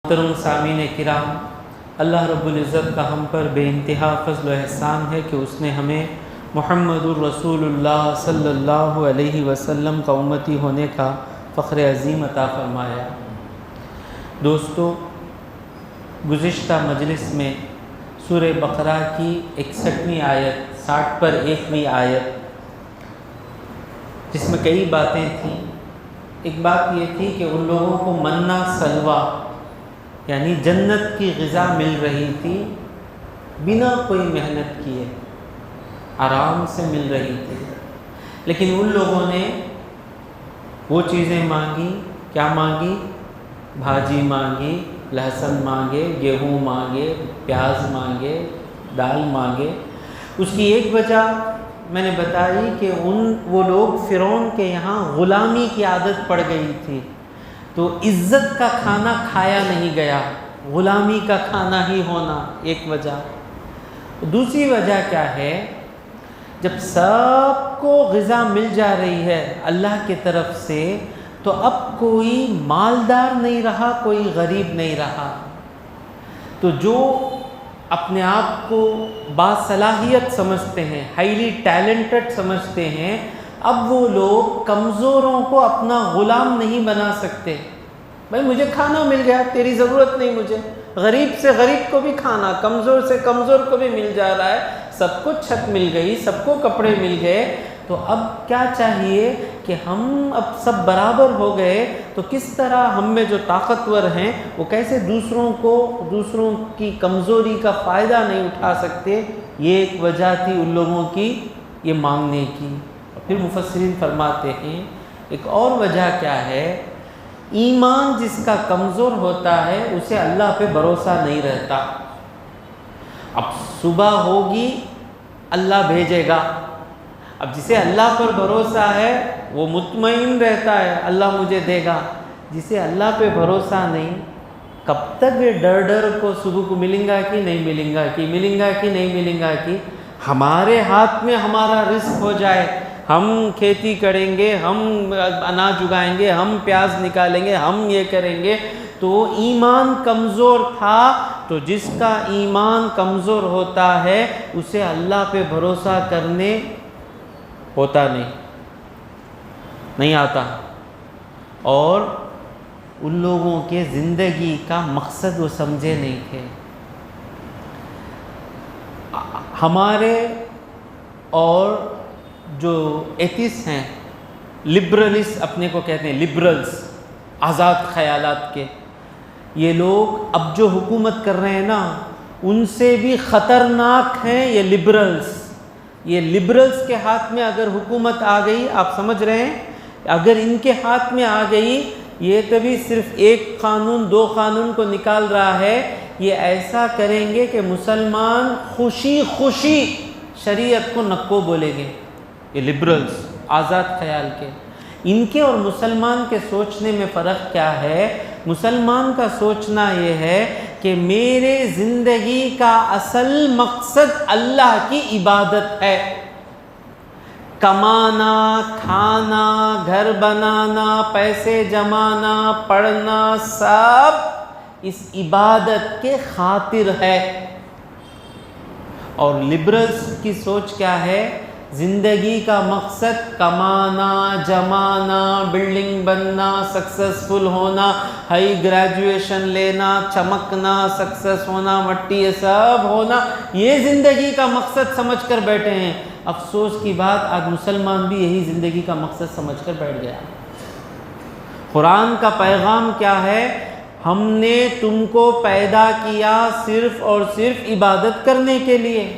محترم سامعین کرام، اللہ رب العزت کا ہم پر بے انتہا فضل و احسان ہے کہ اس نے ہمیں محمد الرسول اللہ صلی اللہ علیہ وسلم کا امتی ہونے کا فخر عظیم عطا فرمایا۔ دوستو، گزشتہ مجلس میں سورہ بقرہ کی 61ویں آیت 60 پر 1ویں آیت، جس میں کئی باتیں تھیں۔ ایک بات یہ تھی کہ ان لوگوں کو منّا سلویٰ یعنی جنت کی غذا مل رہی تھی بنا کوئی محنت کیے، آرام سے مل رہی تھی، لیکن ان لوگوں نے وہ چیزیں مانگی۔ کیا مانگی؟ بھاجی مانگی، لہسن مانگے، گیہوں مانگے، پیاز مانگے، دال مانگے۔ اس کی ایک وجہ میں نے بتائی کہ وہ لوگ فرعون کے یہاں غلامی کی عادت پڑ گئی تھی، تو عزت کا کھانا کھایا نہیں گیا، غلامی کا کھانا ہی ہونا ایک وجہ۔ دوسری وجہ کیا ہے؟ جب سب کو غذا مل جا رہی ہے اللہ کی طرف سے، تو اب کوئی مالدار نہیں رہا، کوئی غریب نہیں رہا۔ تو جو اپنے آپ کو باصلاحیت سمجھتے ہیں، ہائیلی ٹیلنٹڈ سمجھتے ہیں، اب وہ لوگ کمزوروں کو اپنا غلام نہیں بنا سکتے۔ بھائی مجھے کھانا مل گیا، تیری ضرورت نہیں مجھے۔ غریب سے غریب کو بھی کھانا، کمزور سے کمزور کو بھی مل جا رہا ہے، سب کو چھت مل گئی، سب کو کپڑے مل گئے، تو اب کیا چاہیے کہ ہم اب سب برابر ہو گئے، تو کس طرح ہم میں جو طاقتور ہیں وہ کیسے دوسروں کی کمزوری کا فائدہ نہیں اٹھا سکتے۔ یہ ایک وجہ تھی ان لوگوں کی یہ مانگنے کی۔ پھر مفسرین فرماتے ہیں ایک اور وجہ کیا ہے؟ ایمان جس کا کمزور ہوتا ہے اسے اللہ پہ بھروسہ نہیں رہتا۔ اب صبح ہوگی اللہ بھیجے گا، اب جسے اللہ پر بھروسہ ہے وہ مطمئن رہتا ہے اللہ مجھے دے گا۔ جسے اللہ پہ بھروسہ نہیں، کب تک یہ ڈر کو صبح کو ملیں گا کہ نہیں ملیں گا، کہ ملیں گا کہ نہیں ملیں گا، کہ ہمارے ہاتھ میں ہمارا رزق ہو جائے، ہم کھیتی کریں گے، ہم اناج اگائیں گے، ہم پیاز نکالیں گے، ہم یہ کریں گے۔ تو ایمان کمزور تھا، تو جس کا ایمان کمزور ہوتا ہے اسے اللہ پہ بھروسہ کرنے ہوتا نہیں آتا، اور ان لوگوں کے زندگی کا مقصد وہ سمجھے نہیں تھے۔ ہمارے اور جو ایتھیسٹ ہیں، لبرلسٹ اپنے کو کہتے ہیں، لبرلز، آزاد خیالات کے، یہ لوگ اب جو حکومت کر رہے ہیں نا، ان سے بھی خطرناک ہیں یہ لبرلز۔ یہ لبرلز کے ہاتھ میں اگر حکومت آ گئی، آپ سمجھ رہے ہیں، اگر ان کے ہاتھ میں آ گئی، یہ تبھی صرف ایک قانون 2 قانون کو نکال رہا ہے، یہ ایسا کریں گے کہ مسلمان خوشی خوشی شریعت کو نکو بولیں گے۔ یہ لبرلز آزاد خیال کے، ان کے اور مسلمان کے سوچنے میں فرق کیا ہے؟ مسلمان کا سوچنا یہ ہے کہ میرے زندگی کا اصل مقصد اللہ کی عبادت ہے۔ کمانا، کھانا، گھر بنانا، پیسے جمانا، پڑھنا، سب اس عبادت کے خاطر ہے۔ اور لبرلز کی سوچ کیا ہے؟ زندگی کا مقصد کمانا، جمانا، بلڈنگ بننا، سکسیسفل ہونا، ہائی گریجویشن لینا، چمکنا، سکسیس ہونا، مٹی یہ سب ہونا، یہ زندگی کا مقصد سمجھ کر بیٹھے ہیں۔ افسوس کی بات، آج مسلمان بھی یہی زندگی کا مقصد سمجھ کر بیٹھ گیا۔ قرآن کا پیغام کیا ہے؟ ہم نے تم کو پیدا کیا صرف اور صرف عبادت کرنے کے لیے۔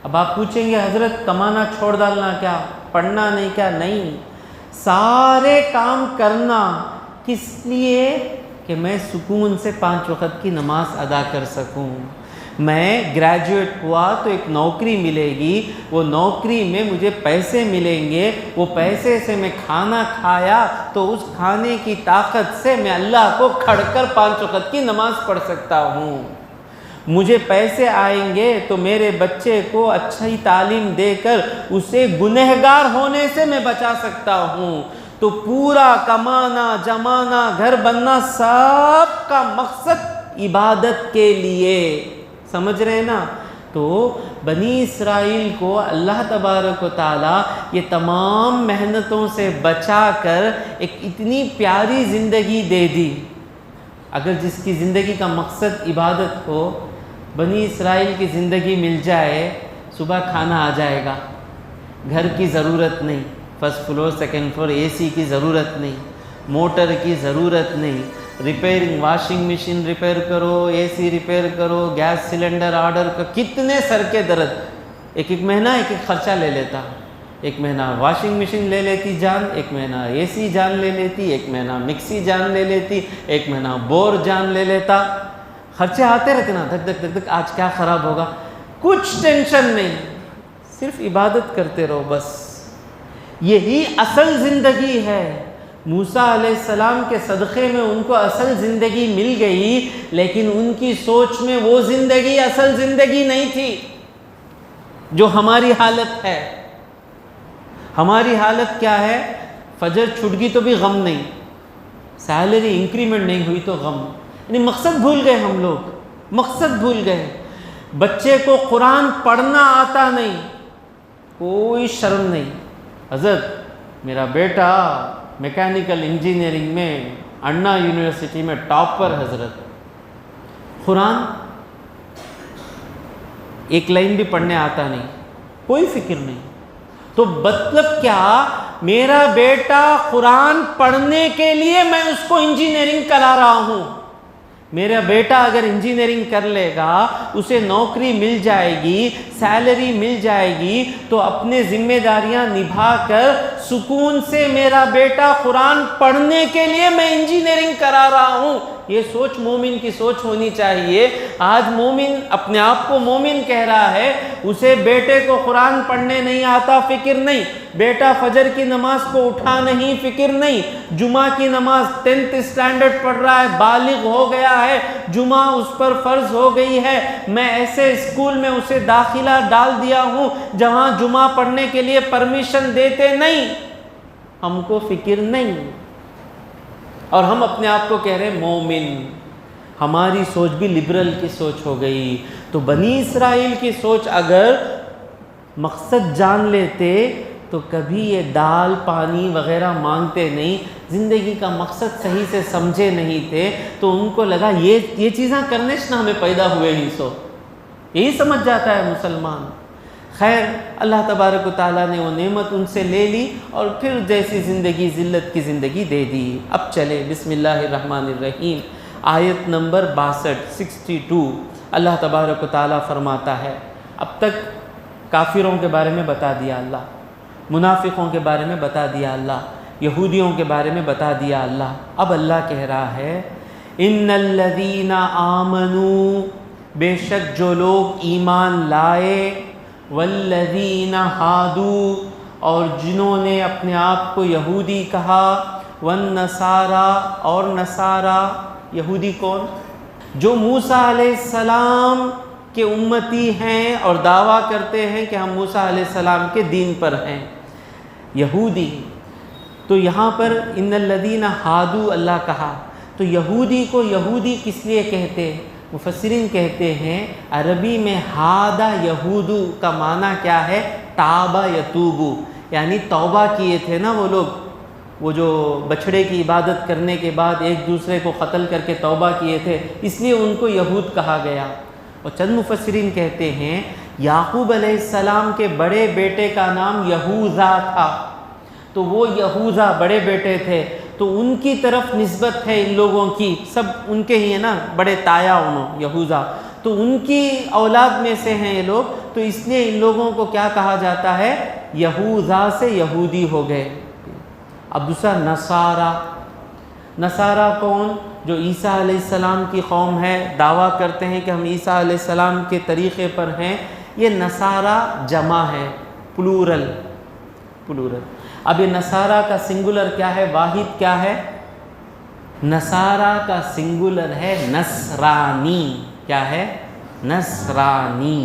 اب آپ پوچھیں گے حضرت کمانا چھوڑ ڈالنا کیا، پڑھنا نہیں کیا؟ نہیں، سارے کام کرنا کس لیے؟ کہ میں سکون سے 5 وقت کی نماز ادا کر سکوں۔ میں گریجویٹ ہوا تو ایک نوکری ملے گی، وہ نوکری میں مجھے پیسے ملیں گے، وہ پیسے سے میں کھانا کھایا تو اس کھانے کی طاقت سے میں اللہ کو کھڑ کر 5 وقت کی نماز پڑھ سکتا ہوں۔ مجھے پیسے آئیں گے تو میرے بچے کو اچھی تعلیم دے کر اسے گنہگار ہونے سے میں بچا سکتا ہوں۔ تو پورا کمانا جمانا گھر بننا سب کا مقصد عبادت کے لیے، سمجھ رہے نا؟ تو بنی اسرائیل کو اللہ تبارک و تعالیٰ یہ تمام محنتوں سے بچا کر ایک اتنی پیاری زندگی دے دی۔ اگر جس کی زندگی کا مقصد عبادت ہو، بنی اسرائیل کی زندگی مل جائے، صبح کھانا آ جائے گا، گھر کی ضرورت نہیں، فرسٹ فلور سیکنڈ فلور اے سی کی ضرورت نہیں، موٹر کی ضرورت نہیں، ریپیئرنگ واشنگ مشین ریپیئر کرو، اے سی ریپیئر کرو، گیس سلنڈر آرڈر کر، کتنے سر کے درد، ایک مہینہ ایک خرچہ لے لیتا، ایک مہینہ واشنگ مشین لے لیتی جان، ایک مہینہ اے سی جان لے لیتی، ایک مہینہ مکسی جان لے لیتی، ایک مہینہ بور جان لے لیتا، خرچے آتے رہتے نا، دھک دھک دھک دھک، آج کیا خراب ہوگا، کچھ ٹینشن نہیں، صرف عبادت کرتے رہو بس۔ یہی اصل زندگی ہے۔ موسیٰ علیہ السلام کے صدقے میں ان کو اصل زندگی مل گئی، لیکن ان کی سوچ میں وہ زندگی اصل زندگی نہیں تھی جو ہماری حالت ہے۔ ہماری حالت کیا ہے؟ فجر چھٹ گئی تو بھی غم نہیں، سیلری انکریمنٹ نہیں ہوئی تو غم، یعنی مقصد بھول گئے ہم لوگ، مقصد بھول گئے۔ بچے کو قرآن پڑھنا آتا نہیں، کوئی شرم نہیں، حضرت میرا بیٹا میکینیکل انجینئرنگ میں انا یونیورسٹی میں ٹاپر، حضرت قرآن ایک لائن بھی پڑھنے آتا نہیں، کوئی فکر نہیں۔ تو مطلب کیا؟ میرا بیٹا قرآن پڑھنے کے لیے میں اس کو انجینئرنگ کرا رہا ہوں۔ میرا بیٹا اگر انجینئرنگ کر لے گا، اسے نوکری مل جائے گی، سیلری مل جائے گی، تو اپنے ذمہ داریاں نبھا کر سکون سے میرا بیٹا قرآن پڑھنے کے لیے میں انجینئرنگ کرا رہا ہوں۔ یہ سوچ مومن کی سوچ ہونی چاہیے۔ آج مومن اپنے آپ کو مومن کہہ رہا ہے، اسے بیٹے کو قرآن پڑھنے نہیں آتا، فکر نہیں، بیٹا فجر کی نماز کو اٹھا نہیں، فکر نہیں، جمعہ کی نماز 10th اسٹینڈرڈ پڑھ رہا ہے، بالغ ہو گیا ہے، جمعہ اس پر فرض ہو گئی ہے، میں ایسے اسکول میں اسے داخلہ ڈال دیا ہوں جہاں جمعہ پڑھنے کے لیے پرمیشن دیتے نہیں، ہم کو فکر نہیں، اور ہم اپنے آپ کو کہہ رہے مومن۔ ہماری سوچ بھی لبرل کی سوچ ہو گئی۔ تو بنی اسرائیل کی سوچ اگر مقصد جان لیتے تو کبھی یہ دال پانی وغیرہ مانگتے نہیں، زندگی کا مقصد صحیح سے سمجھے نہیں تھے، تو ان کو لگا یہ چیزاں کرنے سے ہمیں پیدا ہوئے ہی، سو یہی سمجھ جاتا ہے مسلمان۔ خیر، اللہ تبارک و تعالیٰ نے وہ نعمت ان سے لے لی اور پھر جیسی زندگی ذلت کی زندگی دے دی۔ اب چلے بسم اللہ الرحمن الرحیم، آیت نمبر 62 اللہ تبارک و تعالیٰ فرماتا ہے، اب تک کافروں کے بارے میں بتا دیا اللہ، منافقوں کے بارے میں بتا دیا اللہ، یہودیوں کے بارے میں بتا دیا اللہ۔ اب اللہ کہہ رہا ہے ان الذین آمنوا، بے شک جو لوگ ایمان لائے، والذین ہادوا، اور جنہوں نے اپنے آپ کو یہودی کہا، والنصارى، اور نصارہ، یہودی کون؟ جو موسیٰ علیہ السلام کے امتی ہیں اور دعویٰ کرتے ہیں کہ ہم موسیٰ علیہ السلام کے دین پر ہیں، یہودی۔ تو یہاں پر ان الذین ہادوا اللہ کہا، تو یہودی کو یہودی کس لیے کہتے؟ مفسرین کہتے ہیں عربی میں ہادہ یہودو کا معنی کیا ہے؟ تابہ یتوبو، یعنی توبہ کیے تھے نا وہ لوگ، وہ جو بچھڑے کی عبادت کرنے کے بعد ایک دوسرے کو قتل کر کے توبہ کیے تھے، اس لیے ان کو یہود کہا گیا۔ اور چند مفسرین کہتے ہیں یعقوب علیہ السلام کے بڑے بیٹے کا نام یہوذا تھا، تو وہ یہوذا بڑے بیٹے تھے، تو ان کی طرف نسبت ہے ان لوگوں کی، سب ان کے ہی ہیں نا، بڑے تایا انہوں یہوذا، تو ان کی اولاد میں سے ہیں یہ لوگ، تو اس لیے ان لوگوں کو کیا کہا جاتا ہے؟ یہوذا سے یہودی ہو گئے۔ اب دوسرا نصارہ، نصارہ کون؟ جو عیسیٰ علیہ السلام کی قوم ہے، دعویٰ کرتے ہیں کہ ہم عیسیٰ علیہ السلام کے طریقے پر ہیں، یہ نصارہ جمع ہے، پلورل۔ اب یہ نصارہ کا سنگولر کیا ہے؟ واحد کیا ہے؟ نصارہ کا سنگولر ہے نصرانی، کیا ہے؟ نصرانی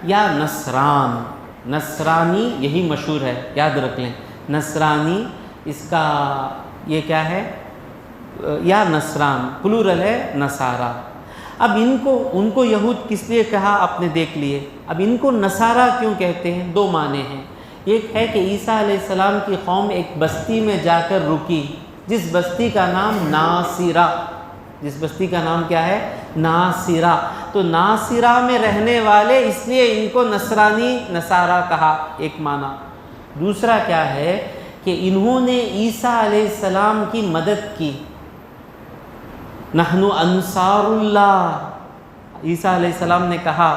یا نصران، نصرانی یہی مشہور ہے، یاد رکھ لیں، نصرانی اس کا یہ کیا ہے، یا نصران، پلورل ہے نصارہ۔ اب ان کو یہود کس لیے کہا آپ نے دیکھ لیے، اب ان کو نصارہ کیوں کہتے ہیں؟ دو معنی ہیں۔ ایک ہے کہ عیسیٰ علیہ السلام کی قوم ایک بستی میں جا کر رکی، جس بستی کا نام ناصرہ، جس بستی کا نام کیا ہے؟ ناصرہ۔ تو ناصرہ میں رہنے والے، اس لیے ان کو نصرانی، نصارہ کہا، ایک معنی۔ دوسرا کیا ہے کہ انہوں نے عیسیٰ علیہ السلام کی مدد کی، نحن انصار اللہ۔ عیسیٰ علیہ السلام نے کہا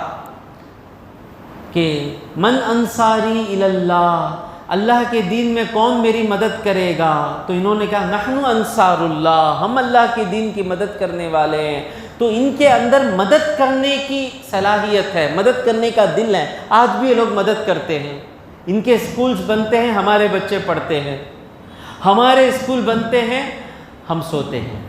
کہ من انصاری الی اللہ، اللہ کے دین میں کون میری مدد کرے گا؟ تو انہوں نے کہا نحن انصار اللہ، ہم اللہ کے دین کی مدد کرنے والے ہیں۔ تو ان کے اندر مدد کرنے کی صلاحیت ہے، مدد کرنے کا دل ہے۔ آج بھی یہ لوگ مدد کرتے ہیں، ان کے اسکولز بنتے ہیں، ہمارے بچے پڑھتے ہیں، ہمارے اسکول بنتے ہیں، ہم سوتے ہیں۔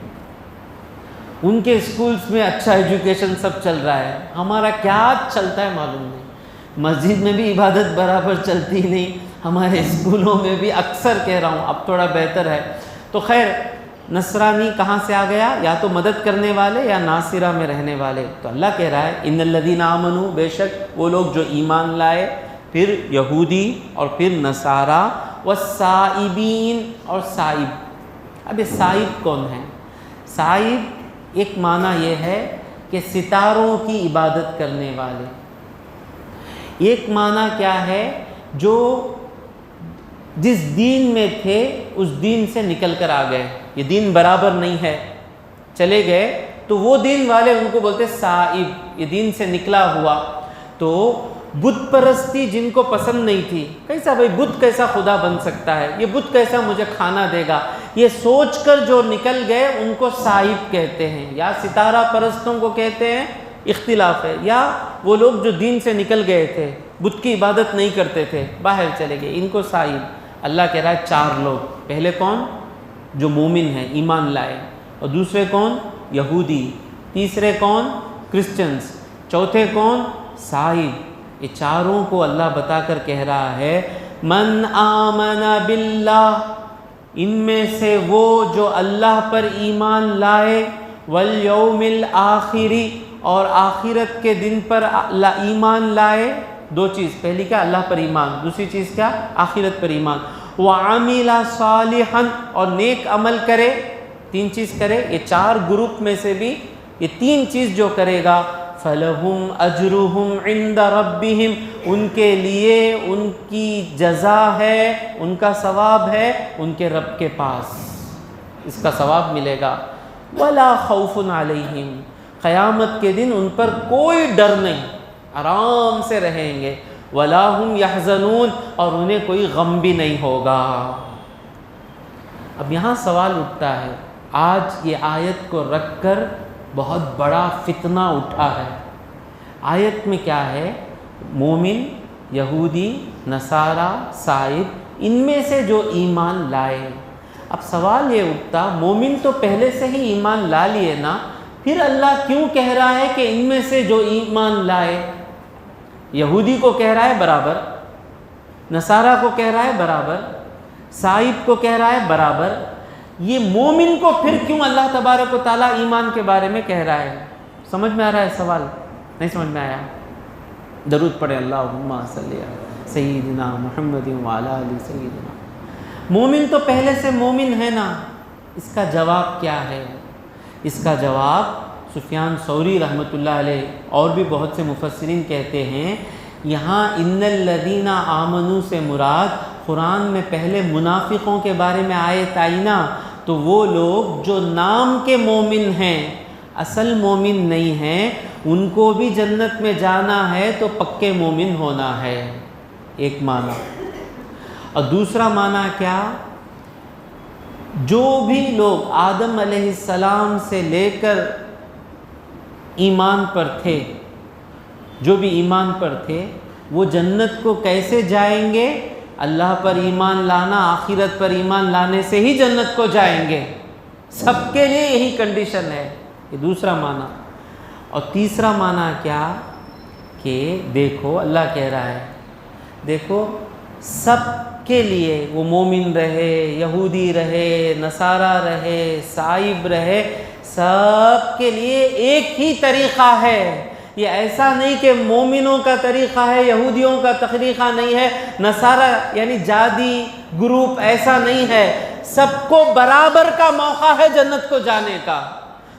ان کے اسکولز میں اچھا ایجوکیشن سب چل رہا ہے، ہمارا کیا چلتا ہے معلوم نہیں۔ مسجد میں بھی عبادت برابر چلتی نہیں، ہمارے اسکولوں میں بھی اکثر کہہ رہا ہوں، اب تھوڑا بہتر ہے۔ تو خیر، نصرانی کہاں سے آ گیا؟ یا تو مدد کرنے والے یا ناصرہ میں رہنے والے۔ تو اللہ کہہ رہا ہے ان الذین آمنوا، بے شک وہ لوگ جو ایمان لائے، پھر یہودی اور پھر نصارہ، والسائبین، اور سائب۔ اب یہ سائب کون ہیں؟ سائب ایک معنی یہ ہے کہ ستاروں کی عبادت کرنے والے۔ ایک معنی کیا ہے؟ جو جس دین میں تھے اس دین سے نکل کر آ گئے، یہ دین برابر نہیں ہے، چلے گئے، تو وہ دین والے ان کو بولتے سائب، یہ دین سے نکلا ہوا۔ تو بت پرستی جن کو پسند نہیں تھی، کیسا بھائی بت کیسا خدا بن سکتا ہے، یہ بت کیسا مجھے کھانا دے گا، یہ سوچ کر جو نکل گئے ان کو سائب کہتے ہیں، یا ستارہ پرستوں کو کہتے ہیں، اختلاف ہے، یا وہ لوگ جو دین سے نکل گئے تھے، بت کی عبادت نہیں کرتے تھے، باہر چلے گئے، ان کو سائب۔ اللہ کہہ رہا ہے چار لوگ، پہلے کون؟ جو مومن ہیں، ایمان لائے، اور دوسرے کون؟ یہودی، تیسرے کون؟ کرسچنز، چوتھے کون؟ سائب۔ یہ چاروں کو اللہ بتا کر کہہ رہا ہے من آمن باللہ، ان میں سے وہ جو اللہ پر ایمان لائے، والیوم الآخری، اور آخرت کے دن پر ایمان لائے۔ دو چیز، پہلی کیا؟ اللہ پر ایمان، دوسری چیز کیا؟ آخرت پر ایمان۔ وعمل صالحا، اور نیک عمل کرے، تین چیز کرے۔ یہ چار گروپ میں سے بھی یہ تین چیز جو کرے گا، فلہم اجرہم عند ربہم، ان کے لیے ان کی جزا ہے، ان کا ثواب ہے ان کے رب کے پاس، اس کا ثواب ملے گا۔ ولا خوف علیہم، قیامت کے دن ان پر کوئی ڈر نہیں، آرام سے رہیں گے۔ ولا ہم یحزنون، اور انہیں کوئی غم بھی نہیں ہوگا۔ اب یہاں سوال اٹھتا ہے، آج یہ آیت کو رکھ کر بہت بڑا فتنہ اٹھا ہے۔ آیت میں کیا ہے؟ مومن، یہودی، نصارہ، سائب، ان میں سے جو ایمان لائے۔ اب سوال یہ اٹھتا، مومن تو پہلے سے ہی ایمان لا لیے نا، پھر اللہ کیوں کہہ رہا ہے کہ ان میں سے جو ایمان لائے؟ یہودی کو کہہ رہا ہے برابر، نصارہ کو کہہ رہا ہے برابر، سائب کو کہہ رہا ہے برابر، یہ مومن کو پھر کیوں اللہ تبارک و تعالیٰ ایمان کے بارے میں کہہ رہا ہے؟ سمجھ میں آ رہا ہے سوال؟ نہیں سمجھ میں آیا؟ درود پڑھے اللہم صلی علی سیدنا محمد وعلی آل سیدنا۔ مومن تو پہلے سے مومن ہے نا، اس کا جواب کیا ہے؟ اس کا جواب سفیان ثوری رحمۃ اللہ علیہ اور بھی بہت سے مفسرین کہتے ہیں، یہاں ان الذین آمنوا سے مراد قرآن میں پہلے منافقوں کے بارے میں آیت آئی نا، تو وہ لوگ جو نام کے مومن ہیں، اصل مومن نہیں ہیں، ان کو بھی جنت میں جانا ہے تو پکے مومن ہونا ہے، ایک معنی۔ اور دوسرا معنی کیا؟ جو بھی لوگ آدم علیہ السلام سے لے کر ایمان پر تھے، جو بھی ایمان پر تھے، وہ جنت کو کیسے جائیں گے؟ اللہ پر ایمان لانا، آخرت پر ایمان لانے سے ہی جنت کو جائیں گے، سب کے لیے یہی کنڈیشن ہے۔ یہ دوسرا معنی۔ اور تیسرا معنی کیا؟ کہ دیکھو اللہ کہہ رہا ہے، دیکھو سب کے لیے، وہ مومن رہے، یہودی رہے، نصارہ رہے، سائب رہے، سب کے لیے ایک ہی طریقہ ہے۔ یہ ایسا نہیں کہ مومنوں کا طریقہ ہے، یہودیوں کا طریقہ نہیں ہے، نصارہ یعنی جادی گروپ ایسا نہیں ہے، سب کو برابر کا موقع ہے جنت کو جانے کا۔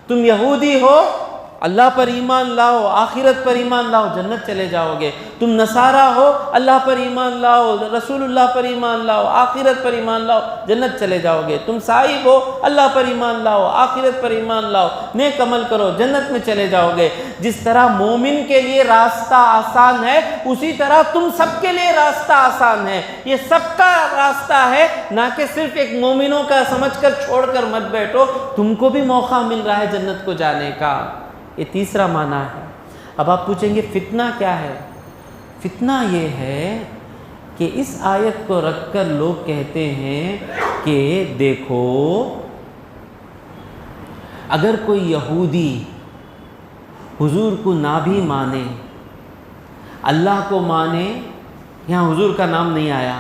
تم یہودی ہو، اللہ پر ایمان لاؤ، آخرت پر ایمان لاؤ، جنت چلے جاؤ گے۔ تم نصارہ ہو، اللہ پر ایمان لاؤ، رسول اللہ پر ایمان لاؤ، آخرت پر ایمان لاؤ، جنت چلے جاؤ گے۔ تم سائب ہو، اللہ پر ایمان لاؤ، آخرت پر ایمان لاؤ، نیک عمل کرو، جنت میں چلے جاؤ گے۔ جس طرح مومن کے لیے راستہ آسان ہے، اسی طرح تم سب کے لیے راستہ آسان ہے۔ یہ سب کا راستہ ہے، نہ کہ صرف ایک مومنوں کا سمجھ کر چھوڑ کر مت بیٹھو، تم کو بھی موقع مل رہا ہے جنت کو جانے کا۔ یہ تیسرا معنی ہے۔ اب آپ پوچھیں گے فتنہ کیا ہے؟ فتنہ یہ ہے کہ اس آیت کو رکھ کر لوگ کہتے ہیں کہ دیکھو، اگر کوئی یہودی حضور کو نہ بھی مانے، اللہ کو مانے، یہاں حضور کا نام نہیں آیا،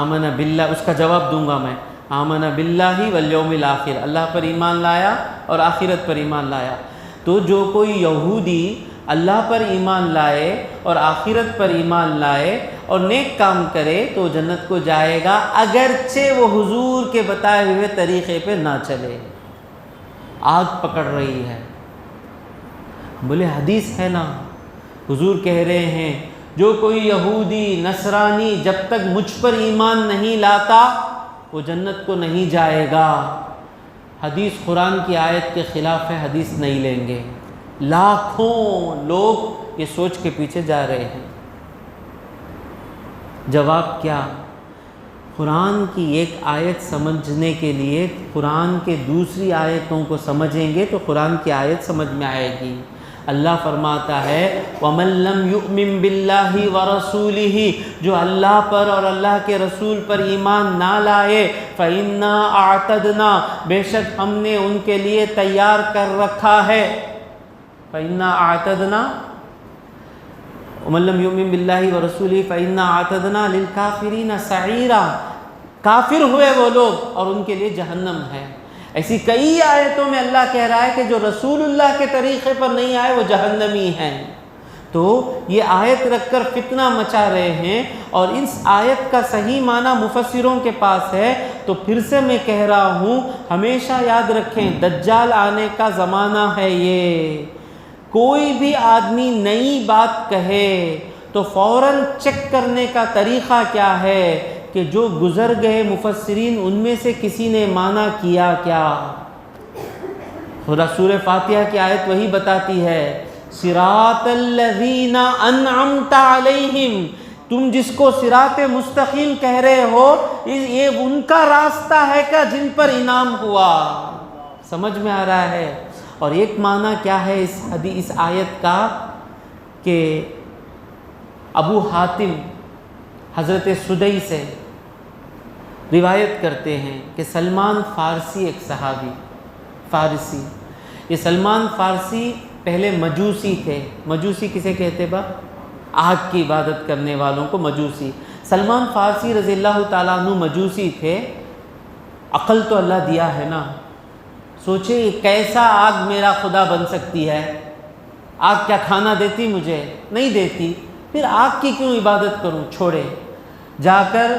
آمن باللہ، اس کا جواب دوں گا میں، آمن باللہ والیوم الآخر، اللہ پر ایمان لایا اور آخرت پر ایمان لایا۔ تو جو کوئی یہودی اللہ پر ایمان لائے اور آخرت پر ایمان لائے اور نیک کام کرے تو جنت کو جائے گا، اگرچہ وہ حضور کے بتائے ہوئے طریقے پہ نہ چلے۔ آگ پکڑ رہی ہے، بولے حدیث ہے نا، حضور کہہ رہے ہیں جو کوئی یہودی نصرانی جب تک مجھ پر ایمان نہیں لاتا وہ جنت کو نہیں جائے گا۔ حدیث قرآن کی آیت کے خلاف ہے، حدیث نہیں لیں گے۔ لاکھوں لوگ یہ سوچ کے پیچھے جا رہے ہیں۔ جواب کیا؟ قرآن کی ایک آیت سمجھنے کے لیے قرآن کے دوسری آیتوں کو سمجھیں گے تو قرآن کی آیت سمجھ میں آئے گی۔ اللہ فرماتا ہے وَمَن لَّمْ يُؤْمِن بِاللَّهِ وَرَسُولِهِ، جو اللہ پر اور اللہ کے رسول پر ایمان نہ لائے، فَإِنَّا أَعْتَدْنَا، بے شک ہم نے ان کے لیے تیار کر رکھا ہے، فَإِنَّا أَعْتَدْنَا وَمَن لَّمْ يُؤْمِن بِاللَّهِ وَرَسُولِهِ فَإِنَّا أَعْتَدْنَا لِلْكَافِرِينَ سَعِيرًا، کافر ہوئے وہ لوگ اور ان کے لیے جہنم ہے۔ ایسی کئی آیتوں میں اللہ کہہ رہا ہے کہ جو رسول اللہ کے طریقے پر نہیں آئے وہ جہنمی ہیں۔ تو یہ آیت رکھ کر فتنہ مچا رہے ہیں، اور اس آیت کا صحیح معنی مفسروں کے پاس ہے۔ تو پھر سے میں کہہ رہا ہوں، ہمیشہ یاد رکھیں دجال آنے کا زمانہ ہے یہ۔ کوئی بھی آدمی نئی بات کہے تو فوراً چیک کرنے کا طریقہ کیا ہے کہ جو گزر گئے مفسرین ان میں سے کسی نے معنی کیا کیا۔ سورہ فاتحہ کی آیت وہی بتاتی ہے، صراط الذین انعمت علیہم، تم جس کو صراط مستقیم کہہ رہے ہو یہ ان کا راستہ ہے کیا جن پر انعام ہوا؟ سمجھ میں آ رہا ہے؟ اور ایک معنی کیا ہے اس آیت کا کہ ابو حاتم حضرت سدی سے روایت کرتے ہیں کہ سلمان فارسی ایک صحابی فارسی، یہ سلمان فارسی پہلے مجوسی تھے۔ مجوسی کسے کہتے با؟ آگ کی عبادت کرنے والوں کو مجوسی۔ سلمان فارسی رضی اللہ تعالیٰ عنہ مجوسی تھے۔ عقل تو اللہ دیا ہے نا، سوچے کیسا آگ میرا خدا بن سکتی ہے؟ آگ کیا کھانا دیتی مجھے؟ نہیں دیتی، پھر آگ کی کیوں عبادت کروں؟ چھوڑے، جا کر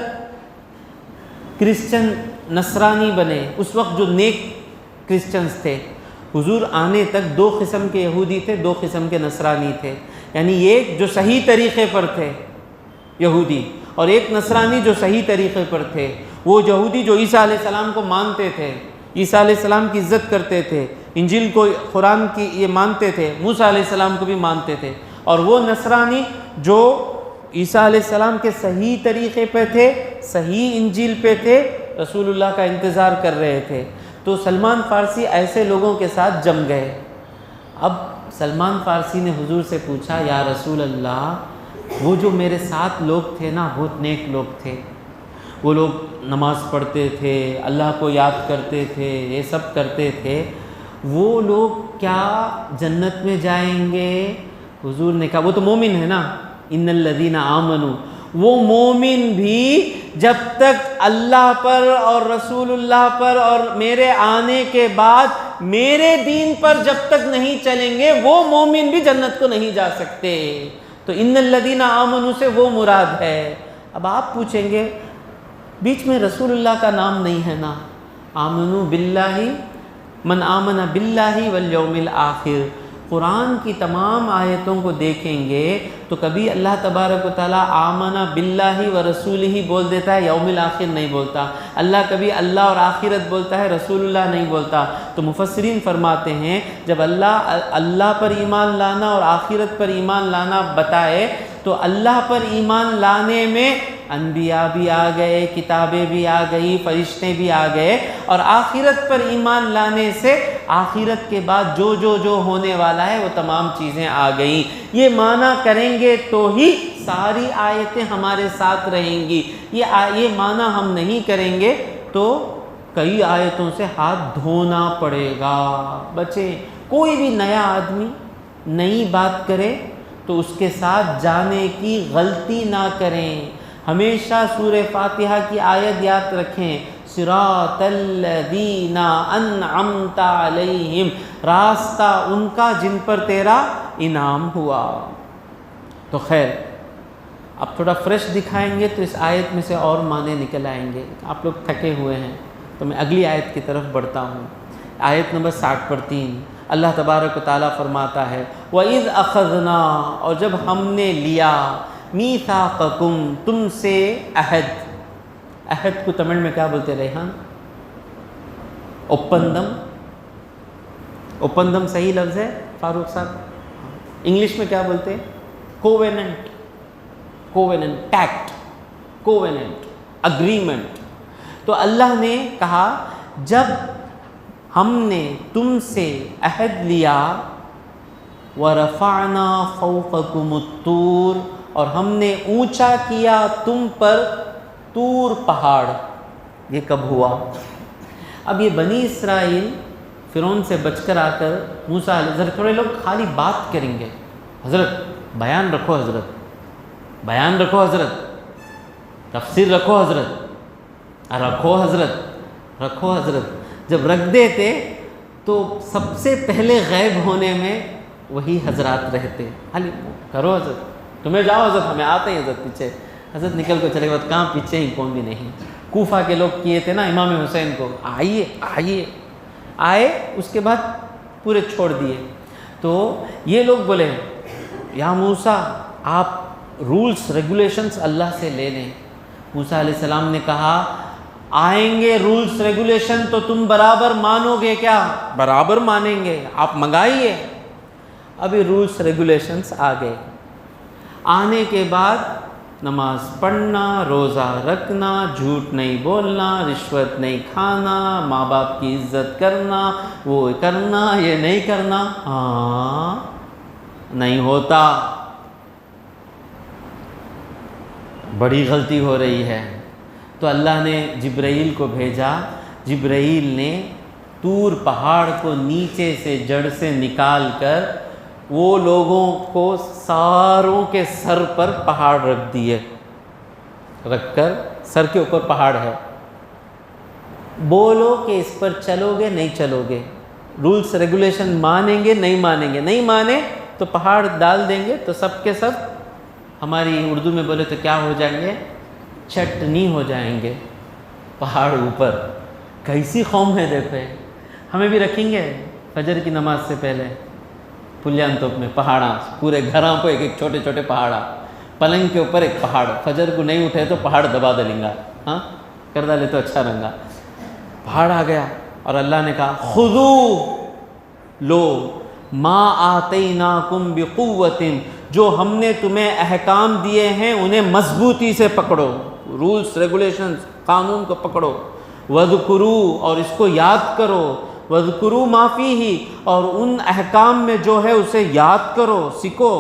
کرسچن نصرانی بنے۔ اس وقت جو نیک کرسچنز تھے، حضور آنے تک دو قسم کے یہودی تھے، دو قسم کے نصرانی تھے، یعنی ایک جو صحیح طریقے پر تھے یہودی، اور ایک نصرانی جو صحیح طریقے پر تھے۔ وہ یہودی جو عیسیٰ علیہ السلام کو مانتے تھے، عیسیٰ علیہ السلام کی عزت کرتے تھے، انجیل کو قرآن کی یہ مانتے تھے، موسیٰ علیہ السلام کو بھی مانتے تھے، اور وہ نصرانی جو عیسیٰ علیہ السلام کے صحیح طریقے پہ تھے، صحیح انجیل پہ تھے، رسول اللہ کا انتظار کر رہے تھے۔ تو سلمان فارسی ایسے لوگوں کے ساتھ جم گئے۔ اب سلمان فارسی نے حضور سے پوچھا، یا رسول اللہ، وہ جو میرے ساتھ لوگ تھے نا بہت نیک لوگ تھے، وہ لوگ نماز پڑھتے تھے، اللہ کو یاد کرتے تھے، یہ سب کرتے تھے، وہ لوگ کیا جنت میں جائیں گے؟ حضور نے کہا وہ تو مومن ہے نا، ان الذین آمنوا، وہ مومن بھی جب تک اللہ پر اور رسول اللہ پر اور میرے آنے کے بعد میرے دین پر جب تک نہیں چلیں گے وہ مومن بھی جنت کو نہیں جا سکتے. تو ان الذین آمنوا سے وہ مراد ہے. اب آپ پوچھیں گے بیچ میں رسول اللہ کا نام نہیں ہے نا. آمنوا باللہ، من آمن باللہ والیوم الآخر. قرآن کی تمام آیتوں کو دیکھیں گے تو کبھی اللہ تبارک و تعالیٰ آمنا باللہ و رسولہ بول دیتا ہے، یوم الآخر نہیں بولتا. اللہ کبھی اللہ اور آخرت بولتا ہے، رسول اللہ نہیں بولتا. تو مفسرین فرماتے ہیں جب اللہ پر ایمان لانا اور آخرت پر ایمان لانا بتائے تو اللہ پر ایمان لانے میں انبیاء بھی آ گئے، کتابیں بھی آ گئی، فرشتے بھی آ گئے، اور آخرت پر ایمان لانے سے آخرت کے بعد جو ہونے والا ہے وہ تمام چیزیں آ گئیں. یہ معنی کریں گے تو ہی ساری آیتیں ہمارے ساتھ رہیں گی. یہ معنی ہم نہیں کریں گے تو کئی آیتوں سے ہاتھ دھونا پڑے گا. بچے کوئی بھی نیا آدمی نئی بات کرے تو اس کے ساتھ جانے کی غلطی نہ کریں. ہمیشہ سورہ فاتحہ کی آیت یاد رکھیں، صراط الذین انعمت علیہم، راستہ ان کا جن پر تیرا انعام ہوا. تو خیر اب تھوڑا فریش دکھائیں گے تو اس آیت میں سے اور معنی نکل آئیں گے. آپ لوگ تھکے ہوئے ہیں تو میں اگلی آیت کی طرف بڑھتا ہوں. آیت نمبر 60 پر 3 اللہ تبارک و تعالیٰ فرماتا ہے وَإِذْ أَخَذْنَا، اور جب ہم نے لیا، میثاقکم، تم سے عہد. عہد کو تمل میں کیا بولتے ریحان؟ اوپندم. اوپندم صحیح لفظ ہے فاروق صاحب؟ انگلش میں کیا بولتے ہیں؟ Covenant. Covenant, packet, covenant, agreement. تو اللہ نے کہا جب ہم نے تم سے عہد لیا، وَرَفَعْنَا فَوْقَكُمُ الطُّورَ، اور ہم نے اونچا کیا تم پر طور پہاڑ. یہ کب ہوا؟ اب یہ بنی اسرائیل فرعون سے بچ کر آ کر موسیٰ علیہ السلام، تھوڑے لوگ خالی بات کریں گے، حضرت بیان رکھو، حضرت بیان رکھو، حضرت تفسیر رکھو، حضرت رکھو، حضرت رکھو، حضرت. جب رکھ دیتے تو سب سے پہلے غائب ہونے میں وہی حضرات رہتے. خالی کرو حضرت، تمہیں جاؤ حضرت، ہمیں آتے ہیں حضرت پیچھے. حضرت نکل کو چلے گئے، کہاں پیچھے ہی کون بھی نہیں. کوفہ کے لوگ کیے تھے نا امام حسین کو، آئیے آئیے، آئے، اس کے بعد پورے چھوڑ دیے. تو یہ لوگ بولے یا موسیٰ آپ رولز ریگولیشنز اللہ سے لے لیں. موسیٰ علیہ السلام نے کہا آئیں گے رولز ریگولیشن تو تم برابر مانو گے کیا؟ برابر مانیں گے، آپ منگائیے. ابھی رولز ریگولیشنز آ گئے. آنے کے بعد نماز پڑھنا، روزہ رکھنا، جھوٹ نہیں بولنا، رشوت نہیں کھانا، ماں باپ کی عزت کرنا، وہ کرنا، یہ نہیں کرنا. ہاں نہیں ہوتا، بڑی غلطی ہو رہی ہے. تو اللہ نے جبرائیل کو بھیجا. جبرائیل نے طور پہاڑ کو نیچے سے جڑ سے نکال کر وہ لوگوں کو ساروں کے سر پر پہاڑ رکھ دیے. رکھ کر سر کے اوپر پہاڑ ہے، بولو کہ اس پر چلو گے نہیں چلو گے، رولز ریگولیشن مانیں گے نہیں مانیں گے. نہیں مانے تو پہاڑ ڈال دیں گے تو سب کے سب ہماری اردو میں بولے تو کیا ہو جائیں گے؟ چٹنی ہو جائیں گے. پہاڑ اوپر کیسی قوم ہے دیکھو. ہمیں بھی رکھیں گے فجر کی نماز سے پہلے پلیان توپ میں پہاڑاں، پورے گھراں کو ایک ایک چھوٹے چھوٹے پہاڑا، پلنگ کے اوپر ایک پہاڑ. فجر کو نہیں اٹھے تو پہاڑ دبا دلیں گا. ہاں کر ڈالے تو اچھا رنگا. پہاڑ آ گیا اور اللہ نے کہا خذو، لو ما آتیناکم بقوۃ، جو ہم نے تمہیں احکام دیے ہیں انہیں مضبوطی سے پکڑو. رولز ریگولیشنز، قانون کو پکڑو. وَاذْكُرُوا، اور اس کو یاد کرو. وَاذْكُرُوا مَا فِيهِ، اور ان احکام میں جو ہے اسے یاد کرو، سیکھو.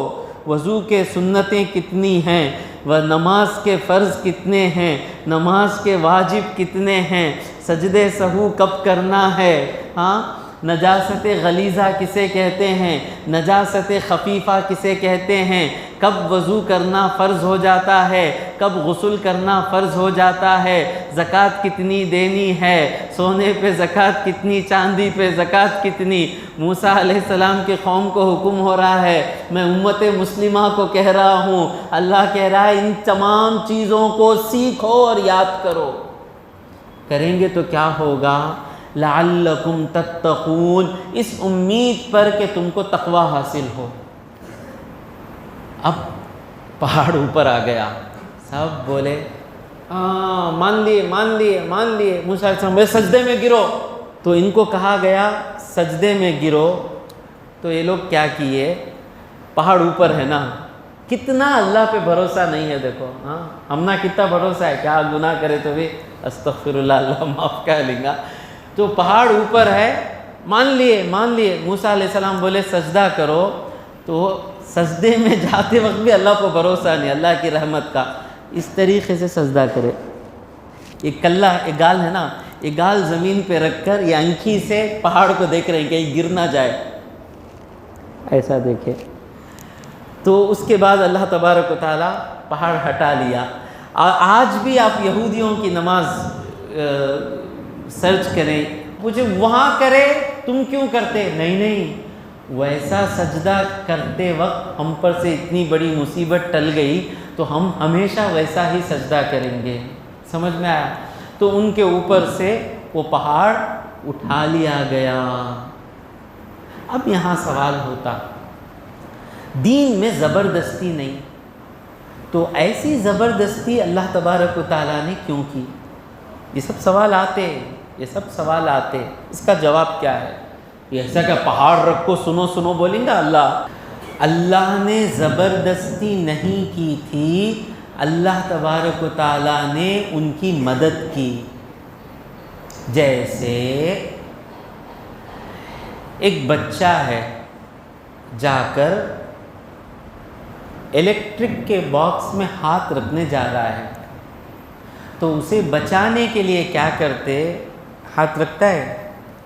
وضو کے سنتیں کتنی ہیں، و نماز کے فرض کتنے ہیں، نماز کے واجب کتنے ہیں، سجدے سہو کب کرنا ہے، ہاں نجاست غلیظہ کسے کہتے ہیں، نجاست خفیفہ کسے کہتے ہیں، کب وضو کرنا فرض ہو جاتا ہے، کب غسل کرنا فرض ہو جاتا ہے، زکوٰۃ کتنی دینی ہے، سونے پہ زکوٰۃ کتنی، چاندی پہ زکوٰۃ کتنی۔ موسیٰ علیہ السلام کے قوم کو حکم ہو رہا ہے، میں امت مسلمہ کو کہہ رہا ہوں، اللہ کہہ رہا ہے ان تمام چیزوں کو سیکھو اور یاد کرو۔ کریں گے تو کیا ہوگا؟ لعلکم تتقون، اس امید پر کہ تم کو تقوی حاصل ہو۔ اب پہاڑ اوپر آ گیا، سب بولے مان لیے مان لیے مان لیے۔ موسیٰ علیہ السلام بولے سجدے میں گرو، تو ان کو کہا گیا سجدے میں گرو، تو یہ لوگ کیا کیے؟ پہاڑ اوپر ہے نا، کتنا اللہ پہ بھروسہ نہیں ہے دیکھو، ہم نا کتنا بھروسہ ہے، کیا گناہ کرے تو بھی استغفر اللہ، اللہ معاف کر لیں گا۔ تو پہاڑ اوپر ہے، مان لیے مان لیے۔ موسیٰ علیہ السلام بولے سجدہ کرو، تو سجدے میں جاتے وقت بھی اللہ کو بھروسہ نہیں، اللہ کی رحمت کا، اس طریقے سے سجدہ کرے۔ یہ کلہ، یہ گال ہے نا، یہ گال زمین پہ رکھ کر یہ آنکھی سے پہاڑ کو دیکھ رہے ہیں کہیں گر نہ جائے، ایسا دیکھے۔ تو اس کے بعد اللہ تبارک و تعالیٰ پہاڑ ہٹا لیا۔ آج بھی آپ یہودیوں کی نماز سرچ کریں، مجھے وہاں کرے تم کیوں کرتے؟ نہیں، ویسا سجدہ کرتے وقت ہم پر سے اتنی بڑی مصیبت ٹل گئی تو ہم ہمیشہ ویسا ہی سجدہ کریں گے۔ سمجھ میں آیا؟ تو ان کے اوپر سے وہ پہاڑ اٹھا لیا گیا۔ اب یہاں سوال ہوتا، دین میں زبردستی نہیں، تو ایسی زبردستی اللہ تبارک و تعالیٰ نے کیوں کی؟ یہ سب سوال آتے، اس کا جواب کیا ہے؟ یہ ایسا کہ پہاڑ رکھو سنو سنو بولیں گا اللہ نے زبردستی نہیں کی تھی، اللہ تبارک و تعالیٰ نے ان کی مدد کی۔ جیسے ایک بچہ ہے، جا کر الیکٹرک کے باکس میں ہاتھ رکھنے جا رہا ہے، تو اسے بچانے کے لیے کیا کرتے؟ ہاتھ رکھتا ہے،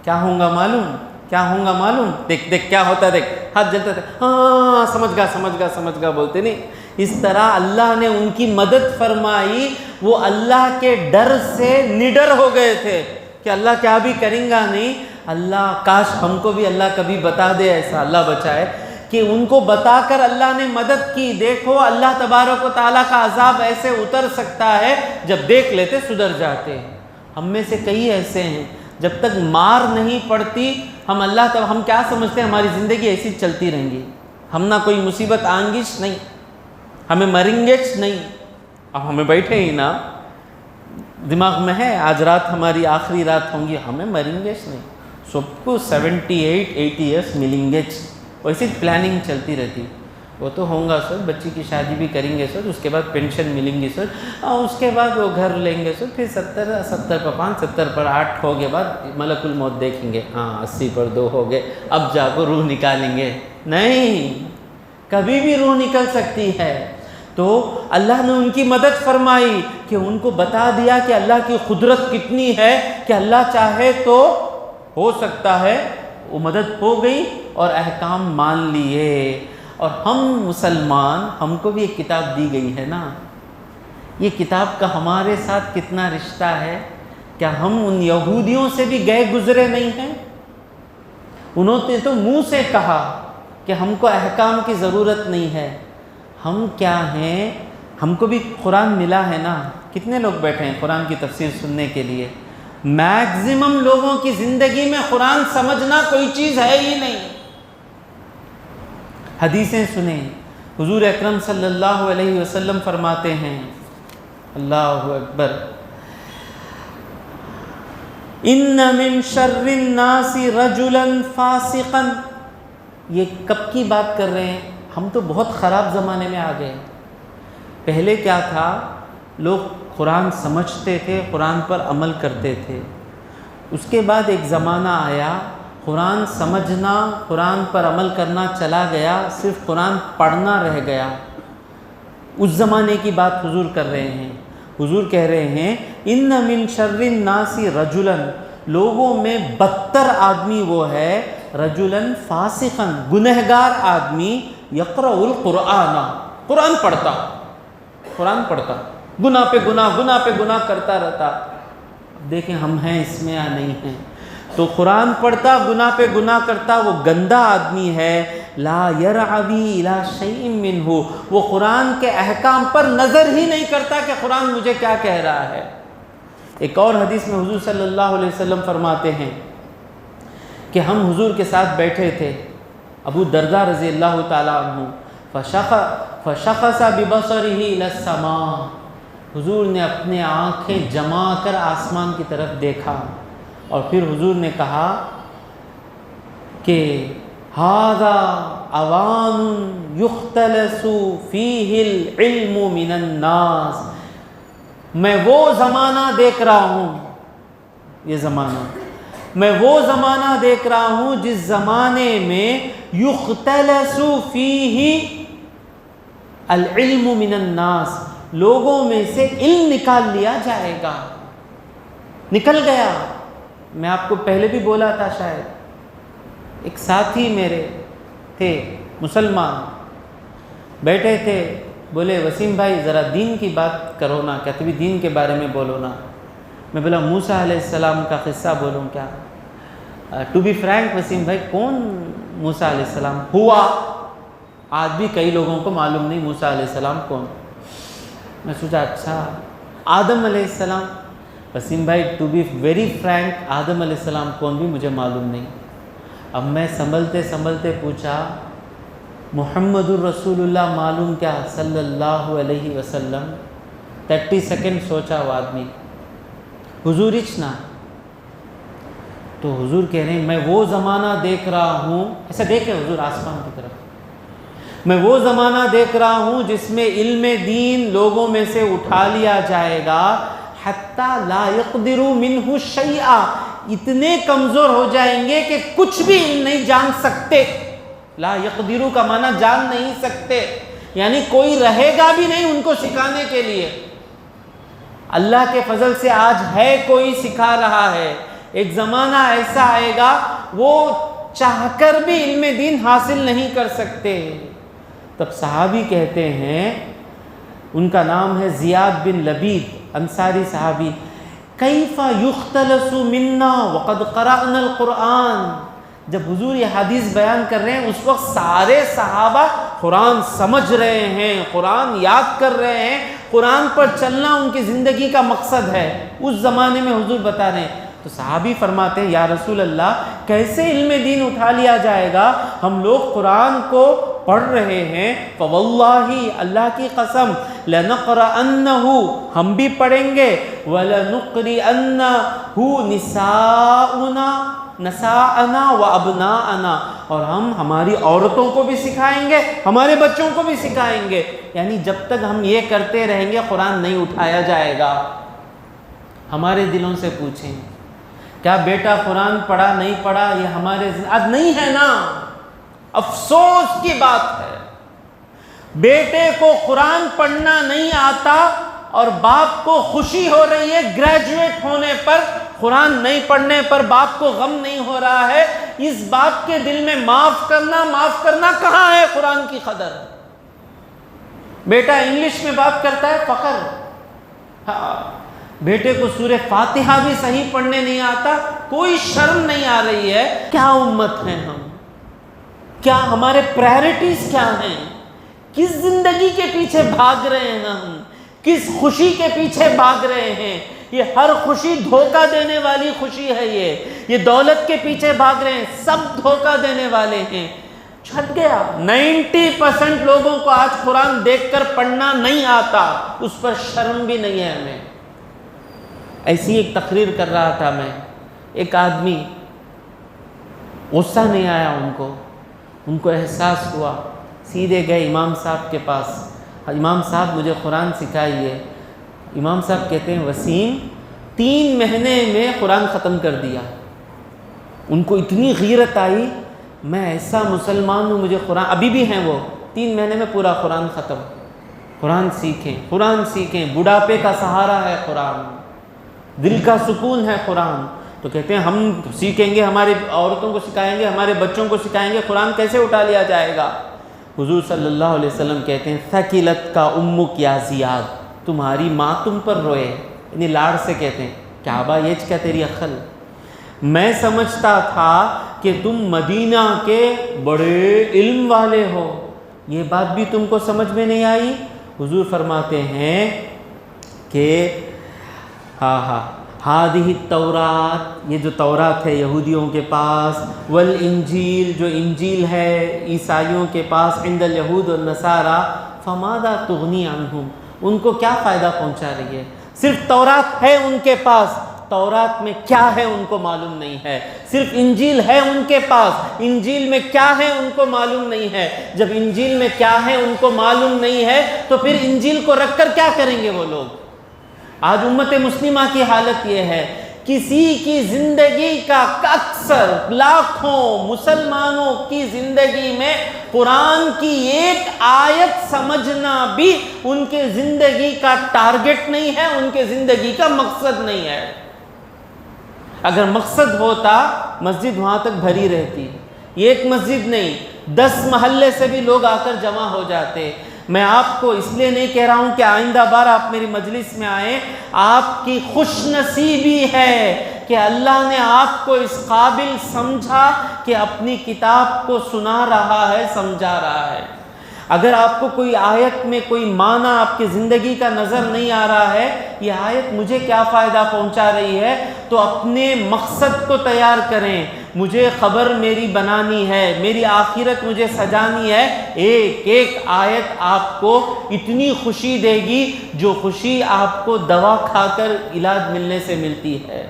کیا ہوگا معلوم؟ دیکھ کیا ہوتا ہے، دیکھ ہاتھ جلتا ہے، ہاں سمجھ گا بولتے نہیں۔ اس طرح اللہ نے ان کی مدد فرمائی، وہ اللہ کے ڈر سے نڈر ہو گئے تھے کہ اللہ کیا بھی کریں گا نہیں، اللہ کاش ہم کو بھی اللہ کبھی بتا دے ایسا، اللہ بچائے، کہ ان کو بتا کر اللہ نے مدد کی۔ دیکھو اللہ تبارک و تعالیٰ کا عذاب ایسے اتر سکتا ہے، جب دیکھ لیتے سدھر جاتے۔ ہم میں سے کئی ایسے ہیں، جب تک مار نہیں پڑتی ہم کیا سمجھتے ہیں ہماری زندگی ایسی چلتی رہیں گی، ہم نہ کوئی مصیبت آنگش نہیں، ہمیں مریں گے نہیں۔ اب ہمیں بیٹھے ہی نا، دماغ میں ہے آج رات ہماری آخری رات ہوں گی، ہمیں مریں گے نہیں، سب کو 78-80 ایئرس ملیں گے، ویسی پلاننگ چلتی رہتی۔ وہ تو ہوں گا سر، بچی کی شادی بھی کریں گے سر، اس کے بعد پینشن ملیں گی سر، اور اس کے بعد وہ گھر لیں گے سر، پھر 70 پر 5 70 پر 8 ہو گئے بعد ملک الموت دیکھیں گے، 80 پر 2 ہو گئے، اب جا کو روح نکالیں گے۔ نہیں، کبھی بھی روح نکل سکتی ہے۔ تو اللہ نے ان کی مدد فرمائی کہ ان کو بتا دیا کہ اللہ کی قدرت کتنی ہے، کہ اللہ چاہے تو ہو سکتا ہے، وہ مدد ہو گئی اور احکام مان لیے۔ اور ہم مسلمان، ہم کو بھی ایک کتاب دی گئی ہے نا، یہ کتاب کا ہمارے ساتھ کتنا رشتہ ہے؟ کیا ہم ان یہودیوں سے بھی گئے گزرے نہیں ہیں؟ انہوں نے تو منہ سے کہا کہ ہم کو احکام کی ضرورت نہیں ہے۔ ہم کیا ہیں؟ ہم کو بھی قرآن ملا ہے نا، کتنے لوگ بیٹھے ہیں قرآن کی تفسیر سننے کے لیے؟ میکزیمم لوگوں کی زندگی میں قرآن سمجھنا کوئی چیز ہے ہی نہیں۔ حدیثیں سنیں، حضور اکرم صلی اللہ علیہ وسلم فرماتے ہیں، اللہ اکبر، ان من شر الناس رجلا فاسقا۔ یہ کب کی بات کر رہے ہیں؟ ہم تو بہت خراب زمانے میں آ گئے۔ پہلے کیا تھا؟ لوگ قرآن سمجھتے تھے، قرآن پر عمل کرتے تھے۔ اس کے بعد ایک زمانہ آیا، قرآن سمجھنا، قرآن پر عمل کرنا چلا گیا، صرف قرآن پڑھنا رہ گیا۔ اس زمانے کی بات حضور کر رہے ہیں۔ حضور کہہ رہے ہیں ان من شر الناس رجلا، لوگوں میں بدتر آدمی وہ ہے رجلاً فاسقاً، گنہگار آدمی، یقرأ القرآن، قرآن پڑھتا، گناہ پہ گناہ کرتا رہتا۔ دیکھیں ہم ہیں اس میں یا نہیں ہیں؟ تو قرآن پڑھتا، گناہ پہ گناہ کرتا، وہ گندا آدمی ہے۔ لا یرعوی الی شیء منہ، وہ قرآن کے احکام پر نظر ہی نہیں کرتا کہ قرآن مجھے کیا کہہ رہا ہے۔ ایک اور حدیث میں حضور صلی اللہ علیہ وسلم فرماتے ہیں کہ ہم حضور کے ساتھ بیٹھے تھے، ابو درداء رضی اللہ تعالیٰ عنہ، فشخص ببصرہ الی السماء، حضور نے اپنے آنکھیں جما کر آسمان کی طرف دیکھا اور پھر حضور نے کہا کہ ھذا اوان یختلس فیہ العلم من الناس، میں وہ زمانہ دیکھ رہا ہوں، میں وہ زمانہ دیکھ رہا ہوں جس زمانے میں یختلس فیہ العلم من الناس، لوگوں میں سے علم نکال لیا جائے گا۔ نکل گیا۔ میں آپ کو پہلے بھی بولا تھا شاید، ایک ساتھی میرے تھے مسلمان، بیٹھے تھے، بولے وسیم بھائی ذرا دین کی بات کرو نا، کہتے بھی دین کے بارے میں بولو نا۔ میں بولا موسیٰ علیہ السلام کا قصہ بولوں کیا؟ ٹو بی فرینک وسیم بھائی، کون موسیٰ علیہ السلام ہوا؟ آج بھی کئی لوگوں کو معلوم نہیں موسیٰ علیہ السلام کون۔ میں سوچا اچھا آدم علیہ السلام، وسیم بھائی ٹو بی ویری فرینک آدم علیہ السلام کون بھی مجھے معلوم نہیں۔ اب میں سنبھلتے پوچھا محمد الرسول اللہ معلوم کیا صلی اللہ علیہ وسلم؟ 30 سیکنڈ سوچا وہ آدمی، حضور اچنا، تو حضور کہہ رہے ہیں میں وہ زمانہ دیکھ رہا ہوں، ایسا دیکھے حضور آسمان کی طرف، میں وہ زمانہ دیکھ رہا ہوں جس میں علم دین لوگوں میں سے اٹھا لیا جائے گا، حتی لا یقدروا منہ شیئا، اتنے کمزور ہو جائیں گے کہ کچھ بھی علم نہیں جان سکتے۔ لا یقدروا کا معنی جان نہیں سکتے، یعنی کوئی رہے گا بھی نہیں ان کو سکھانے کے لیے۔ اللہ کے فضل سے آج ہے کوئی سکھا رہا ہے، ایک زمانہ ایسا آئے گا وہ چاہ کر بھی علم دین حاصل نہیں کر سکتے۔ تب صحابی کہتے ہیں، ان کا نام ہے زیاد بن لبید، انصاری صحابی، کیف یختلس منا وقد قرأنا القرآن۔ جب حضور یہ حدیث بیان کر رہے ہیں اس وقت سارے صحابہ قرآن سمجھ رہے ہیں، قرآن یاد کر رہے ہیں، قرآن پر چلنا ان کی زندگی کا مقصد ہے۔ اس زمانے میں حضور بتا رہے ہیں، تو صحابی فرماتے ہیں یا رسول اللہ کیسے علم دین اٹھا لیا جائے گا؟ ہم لوگ قرآن کو پڑھ رہے ہیں، فواللہ اللہ کی قسم، لنقرأنہ ہم بھی پڑھیں گے، وَلَنُقْرِئَنَّهُ نساءنا و ابناءنا، اور ہم ہماری عورتوں کو بھی سکھائیں گے، ہمارے بچوں کو بھی سکھائیں گے۔ یعنی جب تک ہم یہ کرتے رہیں گے قرآن نہیں اٹھایا جائے گا۔ ہمارے دلوں سے پوچھیں کیا بیٹا قرآن پڑھا نہیں پڑھا یہ ہمارے آج نہیں ہے نا؟ افسوس کی بات ہے، بیٹے کو قرآن پڑھنا نہیں آتا اور باپ کو خوشی ہو رہی ہے گریجویٹ ہونے پر، قرآن نہیں پڑھنے پر باپ کو غم نہیں ہو رہا ہے۔ اس باپ کے دل میں معاف کرنا کہاں ہے قرآن کی قدر؟ بیٹا انگلش میں بات کرتا ہے فخر، ہاں بیٹے کو سورہ فاتحہ بھی صحیح پڑھنے نہیں آتا، کوئی شرم نہیں آ رہی ہے۔ کیا امت ہیں ہم؟ کیا ہمارے پرائرٹیز کیا ہیں؟ کس زندگی کے پیچھے بھاگ رہے ہیں ہم؟ کس خوشی کے پیچھے بھاگ رہے ہیں؟ یہ ہر خوشی دھوکہ دینے والی خوشی ہے، یہ دولت کے پیچھے بھاگ رہے ہیں، سب دھوکہ دینے والے ہیں۔ چھٹ گیا۔ 90% لوگوں کو آج قرآن دیکھ کر پڑھنا نہیں آتا، اس پر شرم بھی نہیں ہے ہمیں۔ ایسی ایک تقریر کر رہا تھا میں، ایک آدمی، غصہ نہیں آیا ان کو احساس ہوا، سیدھے گئے امام صاحب کے پاس، امام صاحب مجھے قرآن سکھائیے۔ امام صاحب کہتے ہیں وسیم 3 مہینے میں قرآن ختم کر دیا۔ ان کو اتنی غیرت آئی، میں ایسا مسلمان ہوں مجھے قرآن، ابھی بھی ہیں وہ، 3 مہینے میں پورا قرآن ختم۔ قرآن سیکھیں، بڑھاپے کا سہارا ہے قرآن، دل کا سکون ہے قرآن، تو کہتے ہیں ہم سیکھیں گے، ہماری عورتوں کو سکھائیں گے، ہمارے بچوں کو سکھائیں گے، قرآن کیسے اٹھا لیا جائے گا؟ حضور صلی اللہ علیہ وسلم کہتے ہیں ثقلت کا امک یا زیاد، تمہاری ماں تم پر روئے، یعنی لاڑ سے کہتے ہیں کہ آبا یہ کیا تیری عقل، میں سمجھتا تھا کہ تم مدینہ کے بڑے علم والے ہو، یہ بات بھی تم کو سمجھ میں نہیں آئی؟ حضور فرماتے ہیں کہ ہادہ التورات، یہ جو تورات ہے یہودیوں کے پاس، والانجیل جو انجیل ہے عیسائیوں کے پاس، عند الیہود والنصارى فماذا تغنی عنہم، ان کو کیا فائدہ پہنچا رہی ہے؟ صرف تورات ہے ان کے پاس، تورات میں کیا ہے ان کو معلوم نہیں ہے، صرف انجیل ہے ان کے پاس، انجیل میں کیا ہے ان کو معلوم نہیں ہے، جب انجیل میں کیا ہے ان کو معلوم نہیں ہے تو پھر انجیل کو رکھ کر کیا کریں گے وہ لوگ؟ آج امت مسلمہ کی حالت یہ ہے، کسی کی زندگی کا اکثر لاکھوں مسلمانوں کی زندگی میں قرآن کی ایک آیت سمجھنا بھی ان کے زندگی کا ٹارگٹ نہیں ہے، ان کے زندگی کا مقصد نہیں ہے۔ اگر مقصد ہوتا مسجد وہاں تک بھری رہتی، یہ ایک مسجد نہیں 10 محلے سے بھی لوگ آ کر جمع ہو جاتے۔ میں آپ کو اس لیے نہیں کہہ رہا ہوں کہ آئندہ بار آپ میری مجلس میں آئیں، آپ کی خوش نصیبی ہے کہ اللہ نے آپ کو اس قابل سمجھا کہ اپنی کتاب کو سنا رہا ہے، سمجھا رہا ہے۔ اگر آپ کو کوئی آیت میں کوئی معنی آپ کی زندگی کا نظر نہیں آ رہا ہے، یہ آیت مجھے کیا فائدہ پہنچا رہی ہے، تو اپنے مقصد کو تیار کریں۔ مجھے خبر میری بنانی ہے، میری آخرت مجھے سجانی ہے، ایک ایک آیت آپ کو اتنی خوشی دے گی جو خوشی آپ کو دوا کھا کر علاج ملنے سے ملتی ہے۔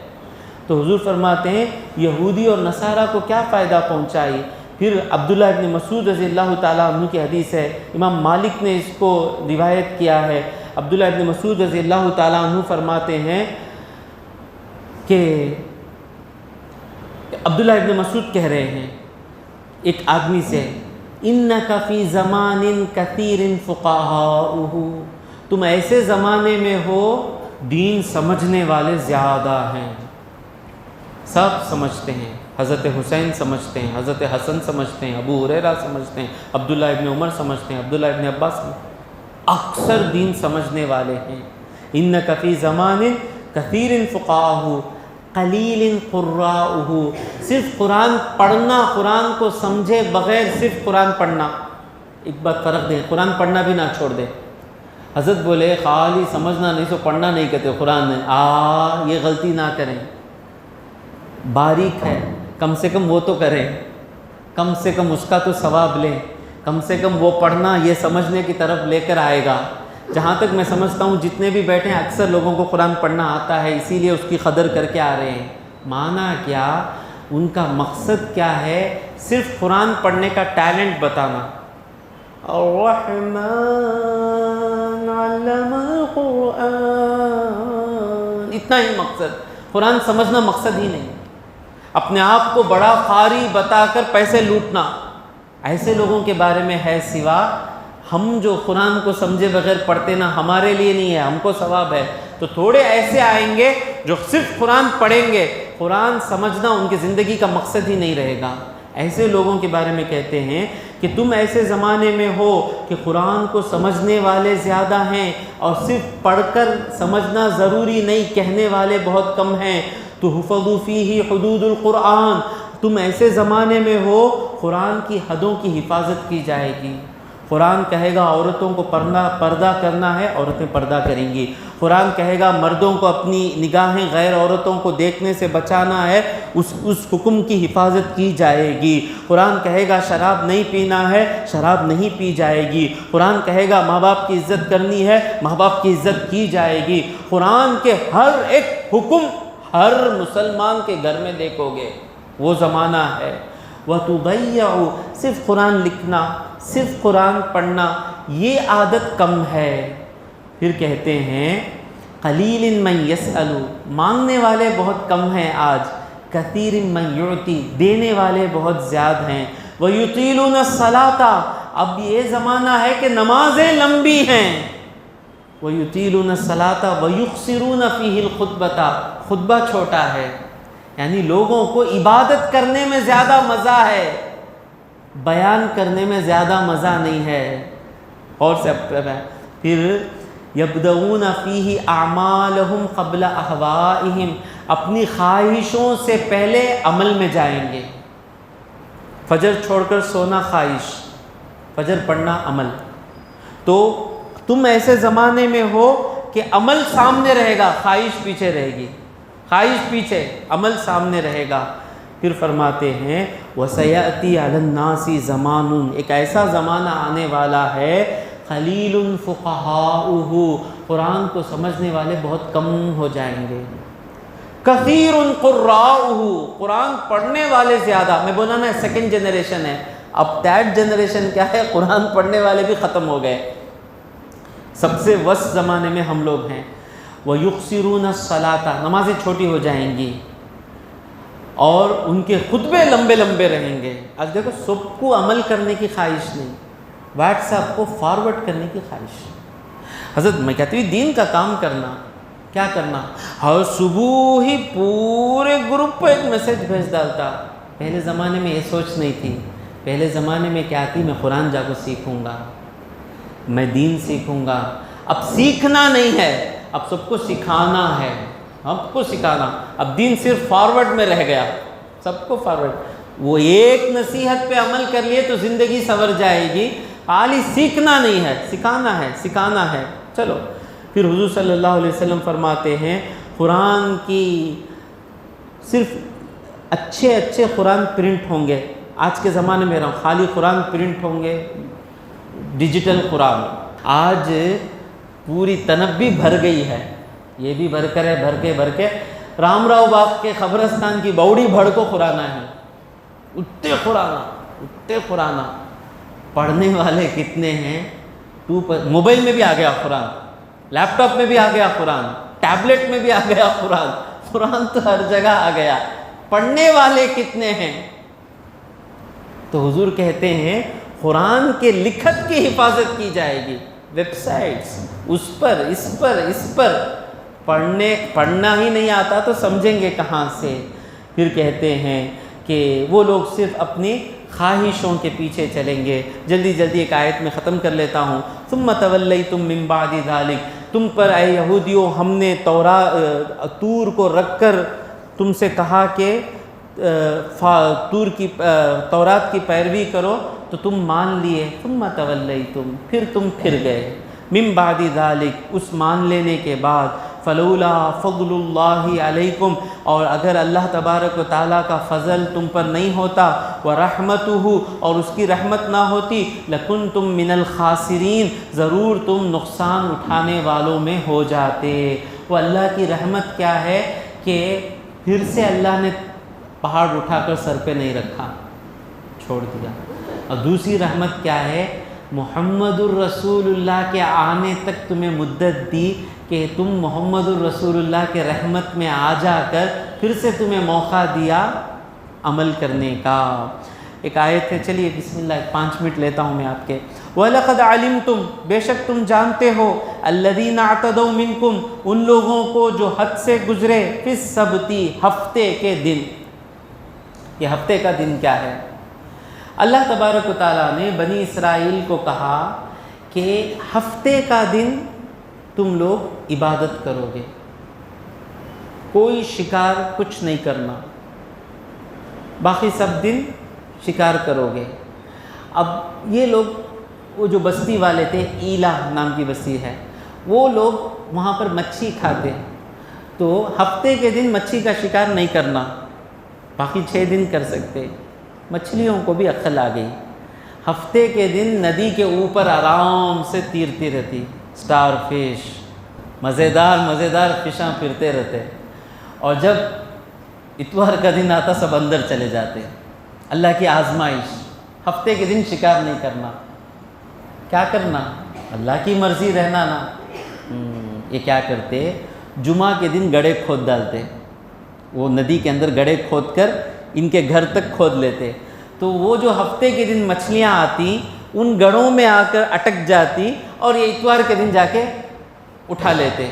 تو حضور فرماتے ہیں یہودی اور نصارہ کو کیا فائدہ پہنچائی؟ پھر عبداللہ ابن مسعود رضی اللہ تعالیٰ عنہ کی حدیث ہے، امام مالک نے اس کو روایت کیا ہے۔ عبداللہ ابن مسعود رضی اللہ تعالیٰ عنہ فرماتے ہیں کہ عبداللہ ابن مسعود کہہ رہے ہیں ایک آدمی سے، اِنَّكَ فِي زَمَانٍ كَثِيرٍ فُقَهَاؤُهُ، تم ایسے زمانے میں ہو دین سمجھنے والے زیادہ ہیں، سب سمجھتے ہیں، حضرت حسین سمجھتے ہیں، حضرت حسن سمجھتے ہیں، ابو ہریرہ سمجھتے ہیں، عبداللہ ابن عمر سمجھتے ہیں، عبداللہ ابن عباس سمجھتے ہیں، اکثر دین سمجھنے والے ہیں۔ اِنَّكَ فِي زَمَانٍ كَثِيرٍ فُقَهَاؤُهُ قلیل قراؤہ، صرف قرآن پڑھنا، قرآن کو سمجھے بغیر صرف قرآن پڑھنا، ایک بات فرق دیں، قرآن پڑھنا بھی نہ چھوڑ دیں۔ حضرت بولے خالی سمجھنا نہیں سو پڑھنا نہیں کہتے قرآن میں، یہ غلطی نہ کریں، باریک ہے، کم سے کم وہ تو کریں، کم سے کم اس کا تو ثواب لیں، کم سے کم وہ پڑھنا یہ سمجھنے کی طرف لے کر آئے گا۔ جہاں تک میں سمجھتا ہوں جتنے بھی بیٹھے ہیں اکثر لوگوں کو قرآن پڑھنا آتا ہے، اسی لیے اس کی قدر کر کے آ رہے ہیں۔ معنی کیا، ان کا مقصد کیا ہے، صرف قرآن پڑھنے کا ٹیلنٹ بتانا، الرحمن علم القرآن، اتنا ہی مقصد، قرآن سمجھنا مقصد ہی نہیں، اپنے آپ کو بڑا قاری بتا کر پیسے لوٹنا، ایسے لوگوں کے بارے میں ہے۔ سوا ہم جو قرآن کو سمجھے بغیر پڑھتے نا، ہمارے لیے نہیں ہے، ہم کو ثواب ہے۔ تو تھوڑے ایسے آئیں گے جو صرف قرآن پڑھیں گے، قرآن سمجھنا ان کی زندگی کا مقصد ہی نہیں رہے گا۔ ایسے لوگوں کے بارے میں کہتے ہیں کہ تم ایسے زمانے میں ہو کہ قرآن کو سمجھنے والے زیادہ ہیں اور صرف پڑھ کر سمجھنا ضروری نہیں کہنے والے بہت کم ہیں۔ تحفظ فیہ حدود القرآن، تم ایسے زمانے میں ہو قرآن کی حدوں کی حفاظت کی جائے گی۔ قرآن کہے گا عورتوں کو پردہ کرنا ہے، عورتیں پردہ کریں گی۔ قرآن کہے گا مردوں کو اپنی نگاہیں غیر عورتوں کو دیکھنے سے بچانا ہے، اس حکم کی حفاظت کی جائے گی۔ قرآن کہے گا شراب نہیں پینا ہے، شراب نہیں پی جائے گی۔ قرآن کہے گا ماں باپ کی عزت کرنی ہے، ماں باپ کی عزت کی جائے گی۔ قرآن کے ہر ایک حکم ہر مسلمان کے گھر میں دیکھو گے، وہ زمانہ ہے۔ وَتُضَيَّعُ، صرف قرآن لکھنا، صرف قرآن پڑھنا، یہ عادت کم ہے۔ پھر کہتے ہیں قلیل من یسأل، مانگنے والے بہت کم ہیں آج، کثیر من یعطی، دینے والے بہت زیادہ ہیں۔ وَيُطِيلُونَ الصَّلَاةَ، اب یہ زمانہ ہے کہ نمازیں لمبی ہیں۔ وَيُطِيلُونَ الصَّلَاةَ وَيُقْصِرُونَ فِيهِ الْخُطْبَةَ، خطبہ چھوٹا ہے، یعنی لوگوں کو عبادت کرنے میں زیادہ مزہ ہے، بیان کرنے میں زیادہ مزہ نہیں ہے۔ اور سے پھر یبدؤون فیہ اعمالہم قبل اہوائہم، اپنی خواہشوں سے پہلے عمل میں جائیں گے۔ فجر چھوڑ کر سونا خواہش، فجر پڑھنا عمل۔ تو تم ایسے زمانے میں ہو کہ عمل سامنے رہے گا، خواہش پیچھے رہے گی، خواہش پیچھے، عمل سامنے رہے گا۔ پھر فرماتے ہیں وَسَيَأْتِي عَلَى النَّاسِ زَمَانٌ، ایک ایسا زمانہ آنے والا ہے قلیل فقہاؤہ، قرآن کو سمجھنے والے بہت کم ہو جائیں گے، کثیر قراؤہ، قرآن پڑھنے والے زیادہ۔ میں بولا نا سیکنڈ جنریشن ہے، اب تھرڈ جنریشن کیا ہے، قرآن پڑھنے والے بھی ختم ہو گئے، سب سے وسط زمانے میں ہم لوگ ہیں۔ وَيُقْصِرُونَ الصَّلَاةَ، نمازیں چھوٹی ہو جائیں گی، اور ان کے خطبے لمبے لمبے رہیں گے۔ آج دیکھو سب کو عمل کرنے کی خواہش نہیں، واٹس ایپ کو فارورڈ کرنے کی خواہش۔ حضرت میں کہتی ہوں دین کا کام کرنا، کیا کرنا، ہر صبح ہی پورے گروپ پہ ایک میسج بھیج ڈالتا۔ پہلے زمانے میں یہ سوچ نہیں تھی، پہلے زمانے میں کیا تھی، میں قرآن جا کو سیکھوں گا، میں دین سیکھوں گا۔ اب سیکھنا نہیں ہے، اب سب کو سکھانا ہے، سب کو سکھانا۔ اب دین صرف فارورڈ میں رہ گیا، سب کو فارورڈ۔ وہ ایک نصیحت پہ عمل کر لیے تو زندگی سنور جائے گی، خالی سیکھنا نہیں ہے، سکھانا ہے، سکھانا ہے۔ چلو پھر حضور صلی اللہ علیہ وسلم فرماتے ہیں قرآن کی صرف اچھے اچھے قرآن پرنٹ ہوں گے۔ آج کے زمانے میں خالی قرآن پرنٹ ہوں گے، ڈیجیٹل قرآن۔ آج پوری تنبی بھر گئی ہے، یہ بھی بھر کر ہے، بھر کے رام راؤ باغ کے قبرستان کی بوڑی بھر کو قرآن ہے، اتنے قرآن۔ پڑھنے والے کتنے ہیں؟ موبائل میں بھی آ گیا قرآن، لیپ ٹاپ میں بھی آ گیا قرآن، ٹیبلٹ میں بھی آ گیا قرآن، قرآن تو ہر جگہ آ گیا۔ پڑھنے والے کتنے ہیں؟ تو حضور کہتے ہیں قرآن کے لکھت کی حفاظت کی جائے گی، ویب سائٹس، اس پر پڑھنا ہی نہیں آتا تو سمجھیں گے کہاں سے؟ پھر کہتے ہیں کہ وہ لوگ صرف اپنی خواہشوں کے پیچھے چلیں گے۔ جلدی ایک آیت میں ختم کر لیتا ہوں۔ ثم تولیتم من بعد ذلک، تم پر اے یہودیوں ہم نے طور کو رکھ کر تم سے کہا کہ تورات کی پیروی کرو تو تم مان لیے۔ ثم تولیتم، پھر تم پھر گئے۔ من بعد ذلک، اس مان لینے کے بعد، فلولا فضل اللہ علیکم، اور اگر اللہ تبارک و تعالیٰ کا فضل تم پر نہیں ہوتا، ورحمتہ، اور اس کی رحمت نہ ہوتی، لکنتم من الخاسرین، ضرور تم نقصان اٹھانے والوں میں ہو جاتے۔ وہ اللہ کی رحمت کیا ہے کہ پھر سے اللہ نے پہاڑ اٹھا کر سر پہ نہیں رکھا، چھوڑ دیا۔ اور دوسری رحمت کیا ہے، محمد الرسول اللہ کے آنے تک تمہیں مدت دی کہ تم محمد الرسول اللہ کے رحمت میں آ جا کر پھر سے تمہیں موقع دیا عمل کرنے کا۔ ایک آیت ہے، چلیے بسم اللہ 5 منٹ لیتا ہوں میں آپ کے۔ وَلَقَدْ عَلِمْتُمْ، بے شک تم جانتے ہو، الَّذِينَ اعْتَدَوْا مِنْكُمْ، ان لوگوں کو جو حد سے گزرے، فِي السَّبْتِ، ہفتے کے دن۔ یہ ہفتے کا دن کیا ہے؟ اللہ تبارک و تعالیٰ نے بنی اسرائیل کو کہا کہ ہفتے کا دن تم لوگ عبادت کرو گے، کوئی شکار کچھ نہیں کرنا، باقی سب دن شکار کرو گے۔ اب یہ لوگ، وہ جو بستی والے تھے، ایلا نام کی بستی ہے، وہ لوگ وہاں پر مچھی کھاتے، تو ہفتے کے دن مچھی کا شکار نہیں کرنا، باقی 6 دن کر سکتے۔ مچھلیوں کو بھی عقل آ گئی، ہفتے کے دن ندی کے اوپر آرام سے تیرتی رہتی، سٹار فش، مزیدار فشاں پھرتے رہتے، اور جب اتوار کا دن آتا سب اندر چلے جاتے۔ اللہ کی آزمائش، ہفتے کے دن شکار نہیں کرنا، کیا کرنا؟ اللہ کی مرضی رہنا نا۔ یہ کیا کرتے؟ جمعہ کے دن گڑھے کھود ڈالتے، وہ ندی کے اندر گڑھے کھود کر ان کے گھر تک کھود لیتے، تو وہ جو ہفتے کے دن مچھلیاں آتی ان گڑھوں میں آ کر اٹک جاتی، اور یہ اتوار کے دن جا کے اٹھا لیتے۔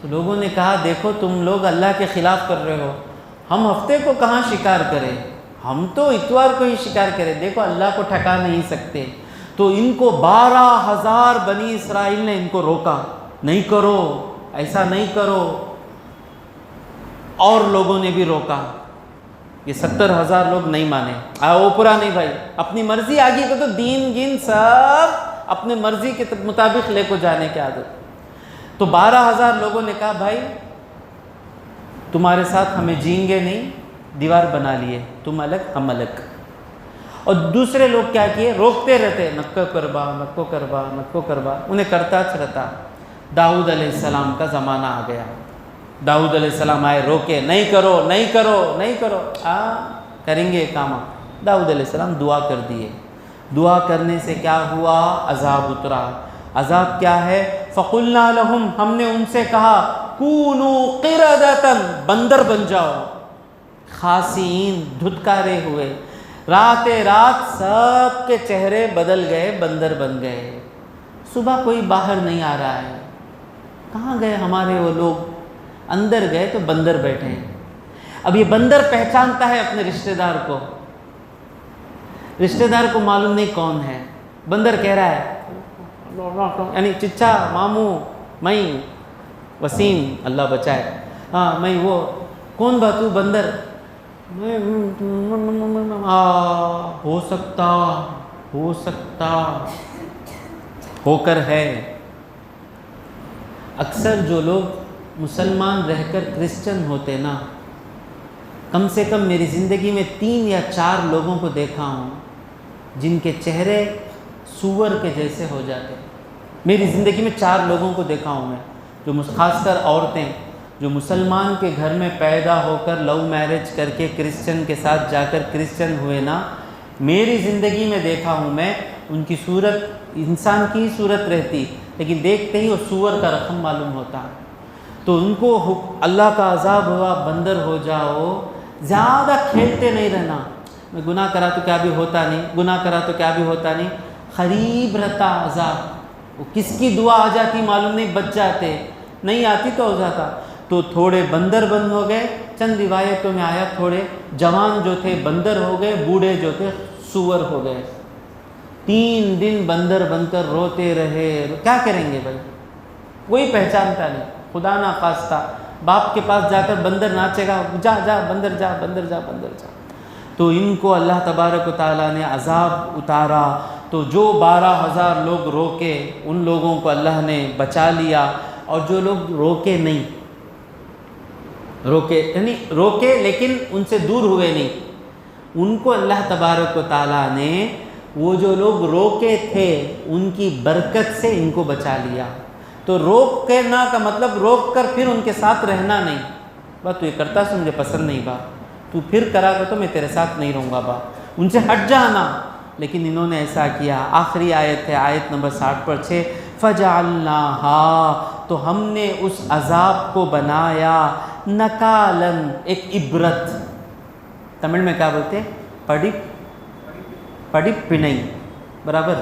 تو لوگوں نے کہا دیکھو تم لوگ اللہ کے خلاف کر رہے ہو، ہم ہفتے کو کہاں شکار کریں، ہم تو اتوار کو ہی شکار کریں، دیکھو اللہ کو ٹھکا نہیں سکتے۔ تو ان کو 12,000 بنی اسرائیل نے ان کو روکا، نہیں کرو، ایسا نہیں کرو، اور لوگوں نے بھی روکا، یہ 70,000 لوگ نہیں مانے، وہ پورا نہیں بھائی، اپنی مرضی آگے کو، تو دین گن سب اپنے مرضی کے مطابق لے کو جانے کی عادت۔ تو 12,000 لوگوں نے کہا بھائی تمہارے ساتھ ہمیں جئیں گے نہیں، دیوار بنا لیے، تم الگ ہم الگ۔ اور دوسرے لوگ کیا کیے، روکتے رہتے، نکو کربا نکو کربا نکو کربا، انہیں کرتا چرتا۔ داؤد علیہ السلام کا زمانہ آ گیا، داؤد علیہ السلام آئے، روکے، نہیں کرو نہیں کرو نہیں کرو، کریں گے کام۔ داؤد علیہ السلام دعا کر دیے، دعا کرنے سے کیا ہوا، عذاب اترا۔ عذاب کیا ہے، فَقُلْنَا لَهُمْ، ہم نے ان سے کہا، كُونُوا قِرَدَةً، بندر بن جاؤ، خاسئین، دھتکارے ہوئے۔ رات رات سب کے چہرے بدل گئے، بندر بن گئے۔ صبح کوئی باہر نہیں آ رہا ہے، کہاں گئے ہمارے وہ لوگ، اندر گئے تو بندر بیٹھے ہیں۔ اب یہ بندر پہچانتا ہے اپنے رشتہ دار کو، رشتہ دار کو معلوم نہیں کون ہے، بندر کہہ رہا ہے یعنی چچا، ماموں، میں وسیم، اللہ بچائے، ہاں میں وہ، کون بات تو بندر، میں ہو سکتا ہو کر ہے۔ اکثر جو لوگ مسلمان رہ کر کرسچن ہوتے نا، کم سے کم میری زندگی میں 3 یا 4 لوگوں کو دیکھا ہوں جن کے چہرے سور کے جیسے ہو جاتے۔ میری زندگی میں 4 لوگوں کو دیکھا ہوں میں، جو خاص کر عورتیں جو مسلمان کے گھر میں پیدا ہو کر لو میرج کر کے کرسچن کے ساتھ جا کر کرسچن ہوئے نا، میری زندگی میں دیکھا ہوں میں، ان کی صورت انسان کی صورت رہتی، لیکن دیکھتے ہی وہ سور کا رقم معلوم ہوتا۔ تو ان کو اللہ کا عذاب ہوا، بندر ہو جاؤ، زیادہ کھیلتے نہیں رہنا، میں گناہ کرا تو کیا بھی ہوتا نہیں، گناہ کرا تو کیا بھی ہوتا نہیں، قریب رہتا عذاب۔ وہ کس کی دعا آ جاتی معلوم نہیں، بچ جاتے، نہیں آتی تو ہو جاتا۔ تو تھوڑے بندر بند ہو گئے، چند روایتوں میں آیا تھوڑے جوان جو تھے بندر ہو گئے، بوڑھے جو تھے سور ہو گئے۔ 3 دن بندر بن کر روتے رہے، کیا کریں گے بھائی، کوئی پہچانتا نہیں، خدا نہ خواستہ باپ کے پاس جا کر بندر ناچے گا، جا جا بندر جا بندر جا بندر جا۔ تو ان کو اللہ تبارک و تعالیٰ نے عذاب اتارا۔ تو جو 12,000 لوگ روکے، ان لوگوں کو اللہ نے بچا لیا، اور جو لوگ روکے نہیں، روکے یعنی روکے لیکن ان سے دور ہوئے نہیں، ان کو اللہ تبارک و تعالیٰ نے، وہ جو لوگ روکے تھے ان کی برکت سے ان کو بچا لیا۔ تو روک کرنا کا مطلب روک کر پھر ان کے ساتھ رہنا نہیں، بات تو یہ کرتا سے مجھے پسند نہیں، با تو پھر کرا گا تو میں تیرے ساتھ نہیں رہوں گا، با ان سے ہٹ جانا۔ لیکن انہوں نے ایسا کیا۔ آخری آیت ہے، آیت نمبر 60 پر 6، فَجَعَلْنَاهَا، تو ہم نے اس عذاب کو بنایا نکالن، ایک عبرت۔ تمل میں کیا بولتے ہیں، پڑپ نہیں، برابر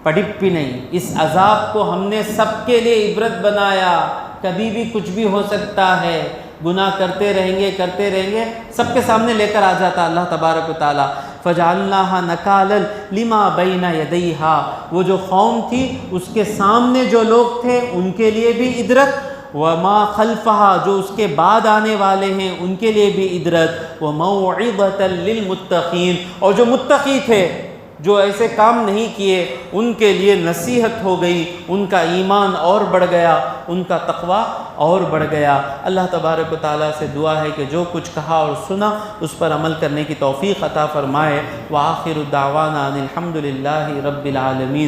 پڑپ نہیں۔ اس عذاب کو ہم نے سب کے لیے عبرت بنایا، کبھی بھی کچھ بھی ہو سکتا ہے، گناہ کرتے رہیں گے، سب کے سامنے لے کر آ جاتا اللہ تبارک و تعالیٰ۔ فَجَعَلْنَاهَا نَكَالًا لِمَا بَيْنَ يَدَيْهَا، وہ جو قوم تھی اس کے سامنے جو لوگ تھے ان کے لیے بھی عبرت، وَمَا خَلْفَهَا، جو اس کے بعد آنے والے ہیں ان کے لیے بھی عبرت، وَمَوْعِظَةً لِلْمُتَّقِينَ، اور جو متقی تھے، جو ایسے کام نہیں کیے، ان کے لیے نصیحت ہو گئی، ان کا ایمان اور بڑھ گیا، ان کا تقوی اور بڑھ گیا۔ اللہ تبارک و تعالیٰ سے دعا ہے کہ جو کچھ کہا اور سنا اس پر عمل کرنے کی توفیق عطا فرمائے۔ وآخر دعوانا ان الحمد للہ رب العالمین۔